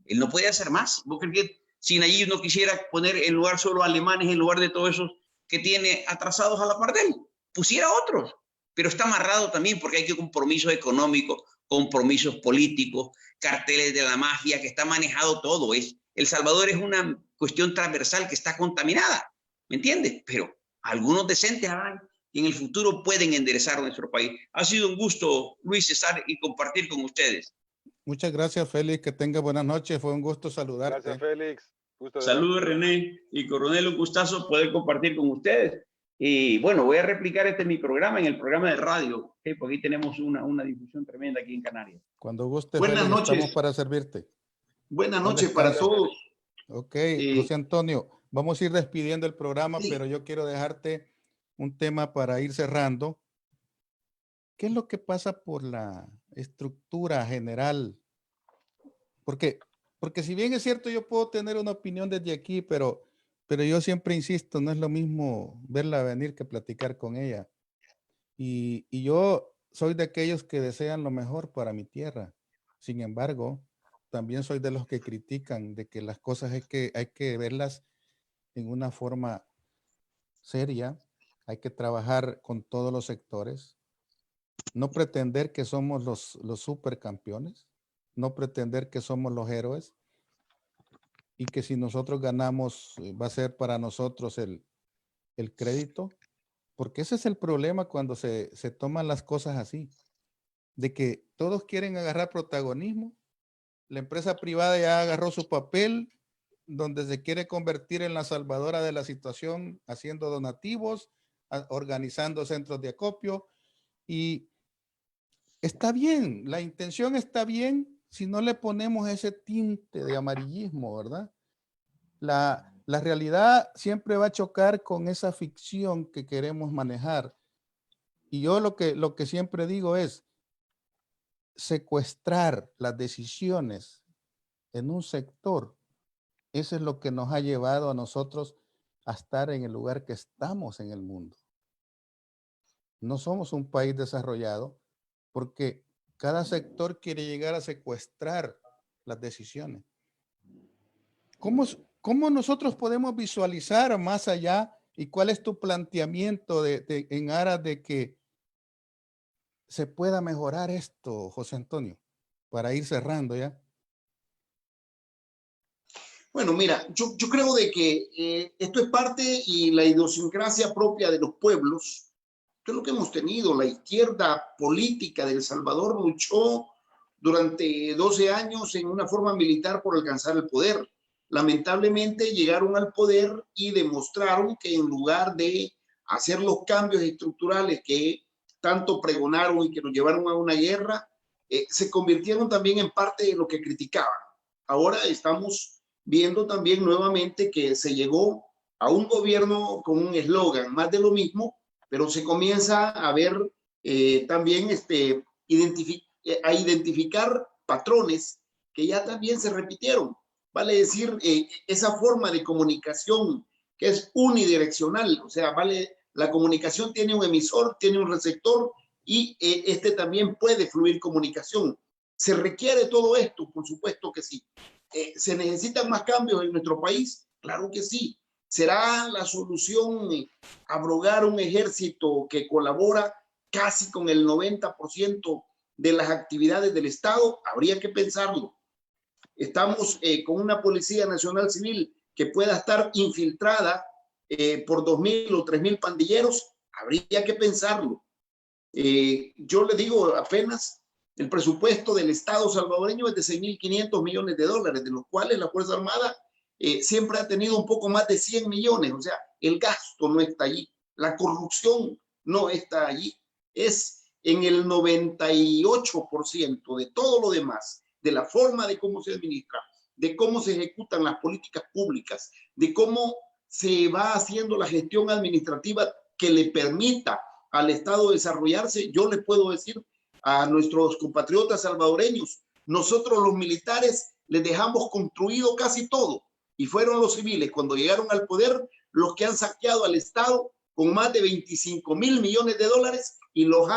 Speaker 5: Él no puede hacer más. ¿Vos crees que si allí no quisiera poner en lugar solo alemanes, en lugar de todos esos que tiene atrasados a la par de él? Pusiera otros, pero está amarrado también porque hay que compromisos económicos, compromisos políticos, carteles de la mafia, que está manejado todo. El Salvador es una cuestión transversal que está contaminada, ¿me entiendes? Pero algunos decentes harán y en el futuro pueden enderezar nuestro país. Ha sido un gusto, Luis, estar y compartir con ustedes.
Speaker 1: Muchas gracias, Félix, que tenga buenas noches, fue un gusto saludarte.
Speaker 4: Gracias, Félix.
Speaker 5: Saludos, René y Coronel, un gustazo poder compartir con ustedes. Y bueno, voy a replicar mi programa en el programa de radio, ¿okay? Porque aquí tenemos una difusión tremenda aquí en Canarias.
Speaker 1: Cuando guste,
Speaker 2: Buenas
Speaker 1: Félix,
Speaker 2: noches.
Speaker 1: estamos para servirte.
Speaker 2: Buenas noches para todos.
Speaker 1: Ok, José Antonio, vamos a ir despidiendo el programa,
Speaker 2: Sí.
Speaker 1: pero yo quiero dejarte un tema para ir cerrando. ¿Qué es lo que pasa por la estructura general? Porque, porque si bien es cierto, yo puedo tener una opinión desde aquí, pero yo siempre insisto, no es lo mismo verla venir que platicar con ella. Y yo soy de aquellos que desean lo mejor para mi tierra. Sin embargo, también soy de los que critican de que las cosas hay que verlas en una forma seria, hay que trabajar con todos los sectores, no pretender que somos los supercampeones, no pretender que somos los héroes y que si nosotros ganamos va a ser para nosotros el crédito, porque ese es el problema cuando se toman las cosas así, de que todos quieren agarrar protagonismo, la empresa privada ya agarró su papel, donde se quiere convertir en la salvadora de la situación, haciendo donativos, organizando centros de acopio, y está bien, la intención está bien si no le ponemos ese tinte de amarillismo, ¿verdad? La realidad siempre va a chocar con esa ficción que queremos manejar. Y yo lo que siempre digo es secuestrar las decisiones en un sector. Eso es lo que nos ha llevado a nosotros a estar en el lugar que estamos en el mundo. No somos un país desarrollado porque cada sector quiere llegar a secuestrar las decisiones. ¿Cómo, cómo nosotros podemos visualizar más allá y cuál es tu planteamiento en aras de que se pueda mejorar esto, José Antonio, para ir cerrando ya?
Speaker 2: Bueno, mira, yo creo de que esto es parte y la idiosincrasia propia de los pueblos. Esto es lo que hemos tenido. La izquierda política de El Salvador luchó durante 12 años en una forma militar por alcanzar el poder. Lamentablemente llegaron al poder y demostraron que en lugar de hacer los cambios estructurales que tanto pregonaron y que nos llevaron a una guerra, se convirtieron también en parte de lo que criticaban. Ahora estamos viendo también nuevamente que se llegó a un gobierno con un eslogan, más de lo mismo, pero se comienza a ver también a identificar patrones que ya también se repitieron. Vale decir, esa forma de comunicación que es unidireccional, o sea, vale, la comunicación tiene un emisor, tiene un receptor y este también puede fluir comunicación. ¿Se requiere todo esto? Por supuesto que sí. ¿Se necesitan más cambios en nuestro país? Claro que sí. ¿Será la solución abrogar un ejército que colabora casi con el 90% de las actividades del Estado? Habría que pensarlo. Estamos con una Policía Nacional Civil que pueda estar infiltrada por 2.000 o 3.000 pandilleros. Habría que pensarlo. Yo le digo apenas, el presupuesto del Estado salvadoreño es de 6.500 millones de dólares, de los cuales la Fuerza Armada siempre ha tenido un poco más de 100 millones, o sea, el gasto no está allí, la corrupción no está allí, es en el 98% de todo lo demás, de la forma de cómo se administra, de cómo se ejecutan las políticas públicas, de cómo se va haciendo la gestión administrativa que le permita al Estado desarrollarse. Yo le puedo decir a nuestros compatriotas salvadoreños, nosotros los militares les dejamos construido casi todo y fueron los civiles cuando llegaron al poder los que han saqueado al Estado con más de 25.000 millones de dólares y nos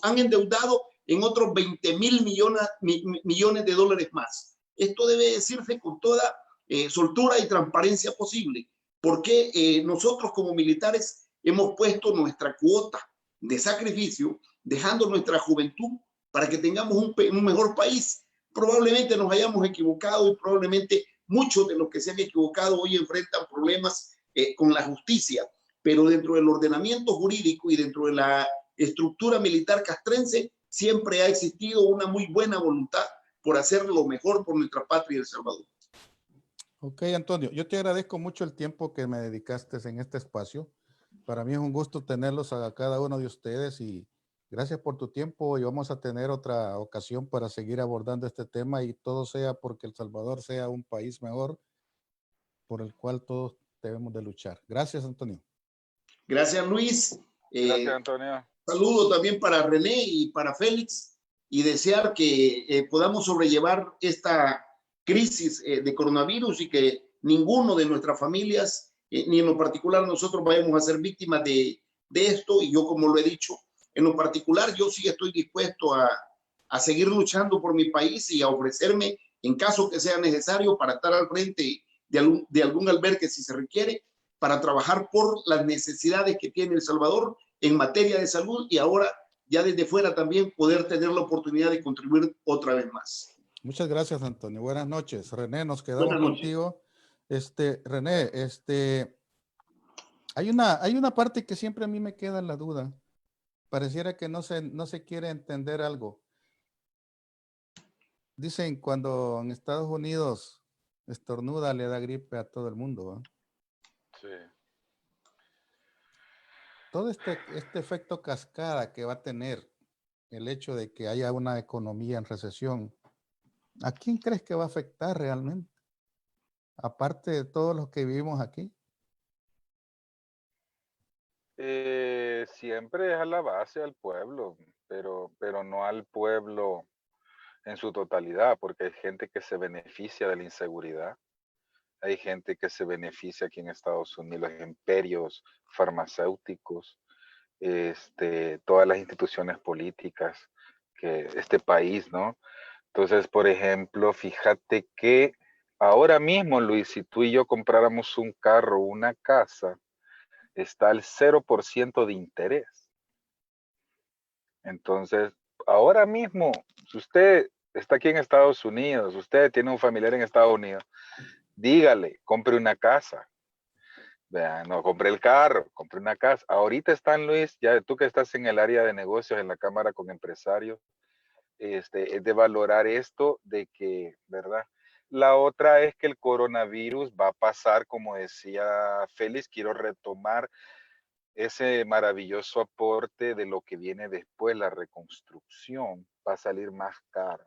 Speaker 2: han endeudado en otros 20.000 millones de dólares más. Esto debe decirse con toda soltura y transparencia posible, porque nosotros como militares hemos puesto nuestra cuota de sacrificio, dejando nuestra juventud para que tengamos un mejor país. Probablemente nos hayamos equivocado y probablemente muchos de los que se han equivocado hoy enfrentan problemas con la justicia, pero dentro del ordenamiento jurídico y dentro de la estructura militar castrense siempre ha existido una muy buena voluntad por hacer lo mejor por nuestra patria y El Salvador.
Speaker 1: Ok, Antonio, yo te agradezco mucho el tiempo que me dedicaste en este espacio. Para mí es un gusto tenerlos a cada uno de ustedes y gracias por tu tiempo y vamos a tener otra ocasión para seguir abordando este tema y todo sea porque El Salvador sea un país mejor por el cual todos debemos de luchar. Gracias, Antonio.
Speaker 2: Gracias, Luis.
Speaker 4: Gracias, Antonio.
Speaker 2: Saludo también para René y para Félix y desear que podamos sobrellevar esta crisis de coronavirus y que ninguno de nuestras familias, ni en lo particular nosotros, vayamos a ser víctimas de esto. Y yo, como lo he dicho, en lo particular, yo sí estoy dispuesto a seguir luchando por mi país y a ofrecerme, en caso que sea necesario, para estar al frente de algún albergue si se requiere, para trabajar por las necesidades que tiene El Salvador en materia de salud, y ahora ya desde fuera también poder tener la oportunidad de contribuir otra vez más.
Speaker 1: Muchas gracias, Antonio. Buenas noches. René, nos quedamos
Speaker 2: Buenas noches.
Speaker 1: contigo. René, hay una parte que siempre a mí me queda en la duda. Pareciera que no se quiere entender algo. Dicen cuando en Estados Unidos estornuda le da gripe a todo el mundo, ¿eh?
Speaker 4: Sí.
Speaker 1: Todo este efecto cascada que va a tener el hecho de que haya una economía en recesión, ¿a quién crees que va a afectar realmente? Aparte de todos los que vivimos aquí.
Speaker 4: Siempre es a la base al pueblo, pero no al pueblo en su totalidad, porque hay gente que se beneficia de la inseguridad. Hay gente que se beneficia aquí en Estados Unidos, los imperios farmacéuticos, todas las instituciones políticas que este país, ¿no? Entonces, por ejemplo, fíjate que ahora mismo, Luis, si tú y yo compráramos un carro o una casa, está al 0% de interés. Entonces, ahora mismo, si usted está aquí en Estados Unidos, usted tiene un familiar en Estados Unidos, dígale, compre una casa. Vean, no, compré el carro, compré una casa. Ahorita están, Luis, ya tú que estás en el área de negocios, en la cámara con empresarios, es de valorar esto de que, ¿verdad? La otra es que el coronavirus va a pasar, como decía Félix, quiero retomar ese maravilloso aporte de lo que viene después, la reconstrucción, va a salir más cara.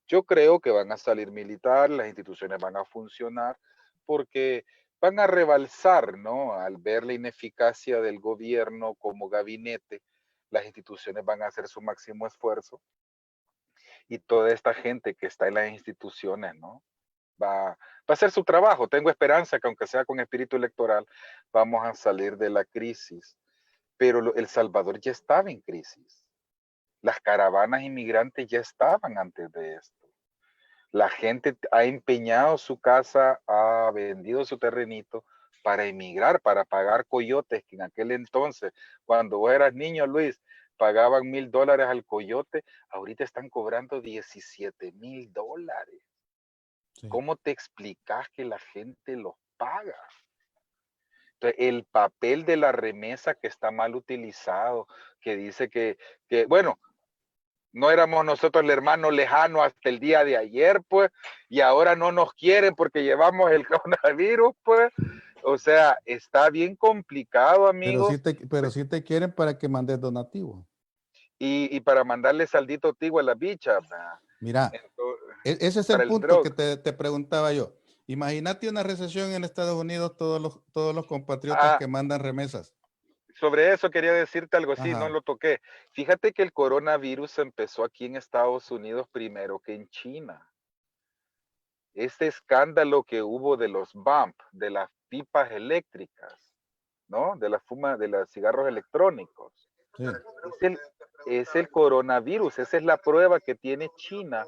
Speaker 4: Yo creo que van a salir militares, las instituciones van a funcionar, porque van a rebalsar, ¿no? Al ver la ineficacia del gobierno como gabinete, las instituciones van a hacer su máximo esfuerzo y toda esta gente que está en las instituciones, ¿no? Va a hacer su trabajo. Tengo esperanza que aunque sea con espíritu electoral, vamos a salir de la crisis. Pero El Salvador ya estaba en crisis. Las caravanas inmigrantes ya estaban antes de esto. La gente ha empeñado su casa, ha vendido su terrenito para emigrar, para pagar coyotes, que en aquel entonces, cuando vos eras niño, Luis, pagaban $1,000 al coyote, ahorita están cobrando $17,000.
Speaker 1: Sí.
Speaker 4: ¿Cómo te explicas que la gente los paga? Entonces, el papel de la remesa que está mal utilizado, que dice que bueno, no éramos nosotros el hermano lejano hasta el día de ayer, pues, y ahora no nos quieren porque llevamos el coronavirus, pues. O sea, está bien complicado, amigo.
Speaker 1: Pero sí te quieren para que mandes donativo.
Speaker 4: Y para mandarle saldito tigo a la bicha.
Speaker 1: Mira,
Speaker 4: Entonces,
Speaker 1: ese es
Speaker 4: para
Speaker 1: el
Speaker 4: el
Speaker 1: punto
Speaker 4: drug.
Speaker 1: que te preguntaba yo. Imagínate una recesión en Estados Unidos, todos los compatriotas que mandan remesas.
Speaker 4: Sobre eso quería decirte algo, sí, no
Speaker 1: Ajá.
Speaker 4: lo toqué. Fíjate que el coronavirus empezó aquí en Estados Unidos primero que en China. Este escándalo que hubo de los bump, de las pipas eléctricas, ¿no? De los cigarros electrónicos.
Speaker 1: Sí.
Speaker 4: Es el coronavirus, esa es la prueba que tiene China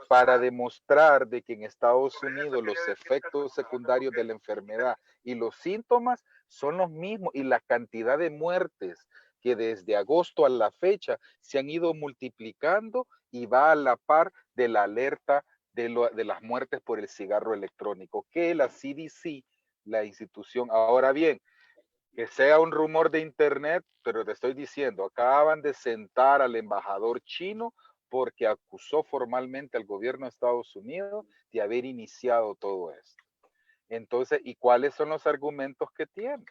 Speaker 4: para demostrar de que en Estados Unidos los efectos secundarios de la enfermedad y los síntomas son los mismos, y la cantidad de muertes que desde agosto a la fecha se han ido multiplicando y va a la par de la alerta de las muertes por el cigarro electrónico, que la CDC, la institución, ahora bien, que sea un rumor de internet, pero te estoy diciendo, acaban de sentar al embajador chino porque acusó formalmente al gobierno de Estados Unidos de haber iniciado todo esto. Entonces, ¿y cuáles son los argumentos que tienen?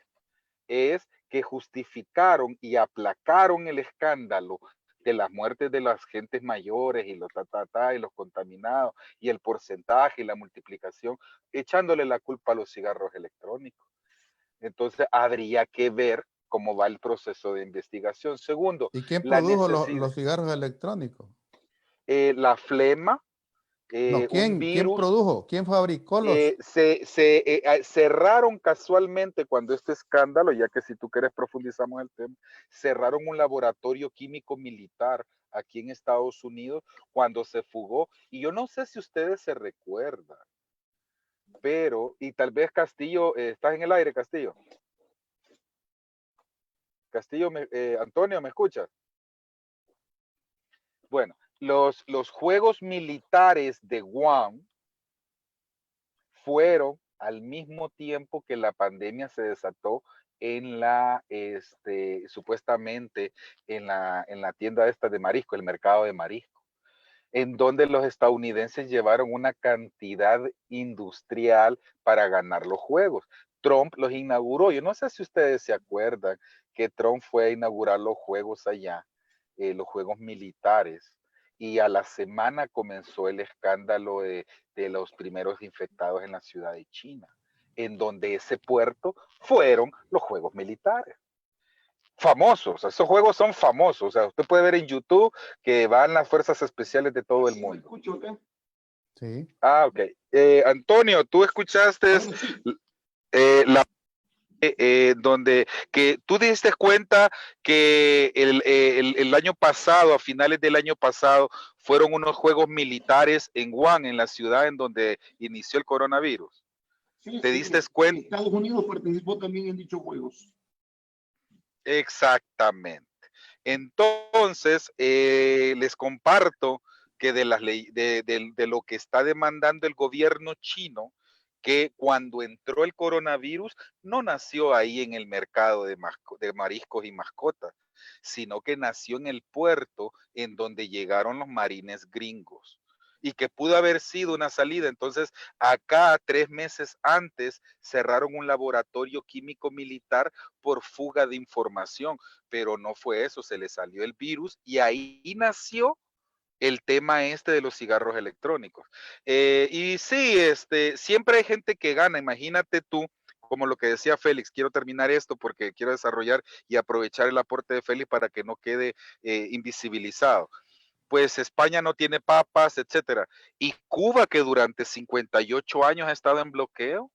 Speaker 4: Es que justificaron y aplacaron el escándalo de las muertes de las gentes mayores y los y los contaminados y el porcentaje y la multiplicación, echándole la culpa a los cigarros electrónicos. Entonces habría que ver cómo va el proceso de investigación. Segundo,
Speaker 1: ¿Y quién
Speaker 4: la
Speaker 1: produjo
Speaker 4: necesidad,
Speaker 1: los cigarros electrónicos?
Speaker 4: la flema,
Speaker 1: No,
Speaker 4: un
Speaker 1: ¿quién
Speaker 4: virus.
Speaker 1: produjo? ¿Quién fabricó los?
Speaker 4: Cerraron casualmente cuando este escándalo, ya que si tú quieres profundizamos el tema, cerraron un laboratorio químico militar aquí en Estados Unidos cuando se fugó. Y yo no sé si ustedes se recuerdan, pero, y tal vez Castillo, ¿estás en el aire, Castillo? Castillo, Antonio, ¿me escuchas? Bueno, los juegos militares de Guam fueron al mismo tiempo que la pandemia se desató en supuestamente en la tienda esta de marisco, el mercado de marisco, en donde los estadounidenses llevaron una cantidad industrial para ganar los juegos. Trump los inauguró. Yo no sé si ustedes se acuerdan que Trump fue a inaugurar los juegos allá, los juegos militares, y a la semana comenzó el escándalo de los primeros infectados en la ciudad de China, en donde ese puerto fueron los juegos militares. Famosos, esos juegos son famosos. O sea, usted puede ver en YouTube que van las fuerzas especiales de todo el mundo.
Speaker 1: Sí.
Speaker 4: Ah, ok. Antonio, tú escuchaste la donde que tú te diste cuenta que el año pasado, a finales del año pasado, fueron unos juegos militares en Wuhan, en la ciudad en donde inició el coronavirus.
Speaker 2: Sí,
Speaker 4: ¿Te
Speaker 2: sí,
Speaker 4: diste cuenta?
Speaker 2: Estados Unidos participó también en dichos juegos.
Speaker 4: Exactamente. Entonces, les comparto que de lo que está demandando el gobierno chino, que cuando entró el coronavirus no nació ahí en el mercado de mariscos y mascotas, sino que nació en el puerto en donde llegaron los marines gringos y que pudo haber sido una salida. Entonces, acá 3 meses antes cerraron un laboratorio químico militar por fuga de información, pero no fue eso, se le salió el virus y ahí nació el tema de los cigarros electrónicos. Y sí, siempre hay gente que gana, imagínate tú, como lo que decía Félix, quiero terminar esto porque quiero desarrollar y aprovechar el aporte de Félix para que no quede invisibilizado. Pues España no tiene papas, etcétera. Y Cuba, que durante 58 años ha estado en bloqueo,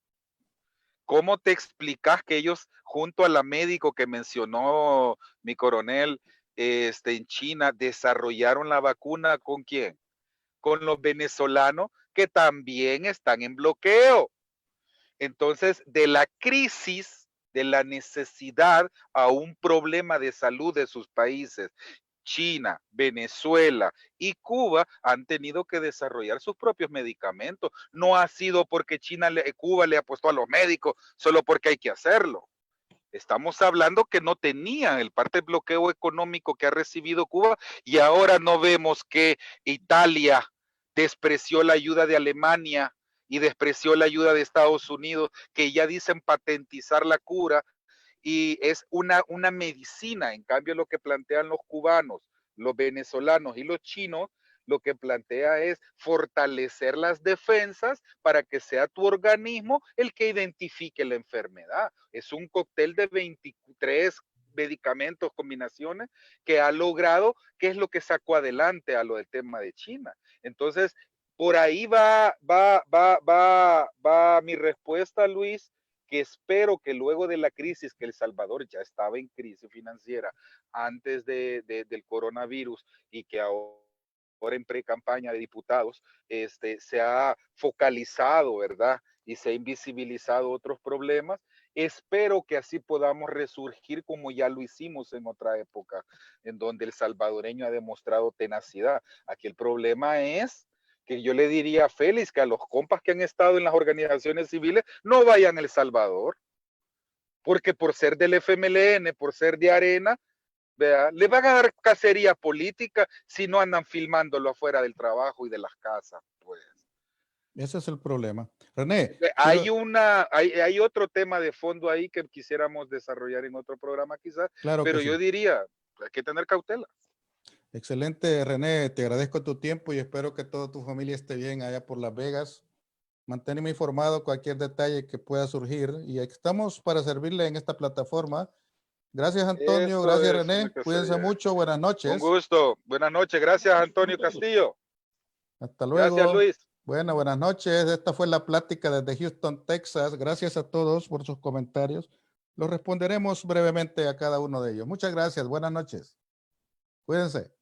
Speaker 4: ¿cómo te explicas que ellos, junto a la médico que mencionó mi coronel, en China, desarrollaron la vacuna con quién? Con los venezolanos que también están en bloqueo. Entonces, de la crisis, de la necesidad a un problema de salud de sus países, China, Venezuela y Cuba han tenido que desarrollar sus propios medicamentos. No ha sido porque Cuba le apostó a los médicos, solo porque hay que hacerlo. Estamos hablando que no tenían el parte del bloqueo económico que ha recibido Cuba y ahora no vemos que Italia despreció la ayuda de Alemania y despreció la ayuda de Estados Unidos, que ya dicen patentizar la cura y es una medicina. En cambio, lo que plantean los cubanos, los venezolanos y los chinos, lo que plantea es fortalecer las defensas para que sea tu organismo el que identifique la enfermedad. Es un cóctel de 23 medicamentos, combinaciones, que ha logrado, que es lo que sacó adelante a lo del tema de China. Entonces, por ahí va mi respuesta, Luis, que espero que luego de la crisis, que El Salvador ya estaba en crisis financiera antes del coronavirus y que ahora en pre-campaña de diputados se ha focalizado, ¿verdad? Y se ha invisibilizado otros problemas. Espero que así podamos resurgir como ya lo hicimos en otra época, en donde el salvadoreño ha demostrado tenacidad. Aquí el problema es que yo le diría a Félix que a los compas que han estado en las organizaciones civiles no vayan a El Salvador, porque por ser del FMLN, por ser de Arena, ¿vea? Le van a dar cacería política si no andan filmándolo afuera del trabajo y de las casas, pues.
Speaker 1: Ese es el problema. René,
Speaker 4: Hay otro tema de fondo ahí que quisiéramos desarrollar en otro programa quizás,
Speaker 1: claro que
Speaker 4: pero yo
Speaker 1: sí.
Speaker 4: diría, hay que tener cautela.
Speaker 1: Excelente, René. Te agradezco tu tiempo y espero que toda tu familia esté bien allá por Las Vegas. Manténme informado cualquier detalle que pueda surgir y aquí estamos para servirle en esta plataforma. Gracias, Antonio.
Speaker 4: Eso
Speaker 1: Gracias,
Speaker 4: es una
Speaker 1: René. Cuídense
Speaker 4: quesadilla.
Speaker 1: mucho. Buenas
Speaker 4: Un
Speaker 1: noches.
Speaker 4: gusto. Buenas noches. Gracias, Antonio Castillo.
Speaker 1: Hasta
Speaker 4: Gracias,
Speaker 1: luego.
Speaker 4: Luis.
Speaker 1: Bueno, buenas noches. Esta fue la plática desde Houston, Texas. Gracias a todos por sus comentarios. Los responderemos brevemente a cada uno de ellos. Muchas gracias. Buenas noches. Cuídense.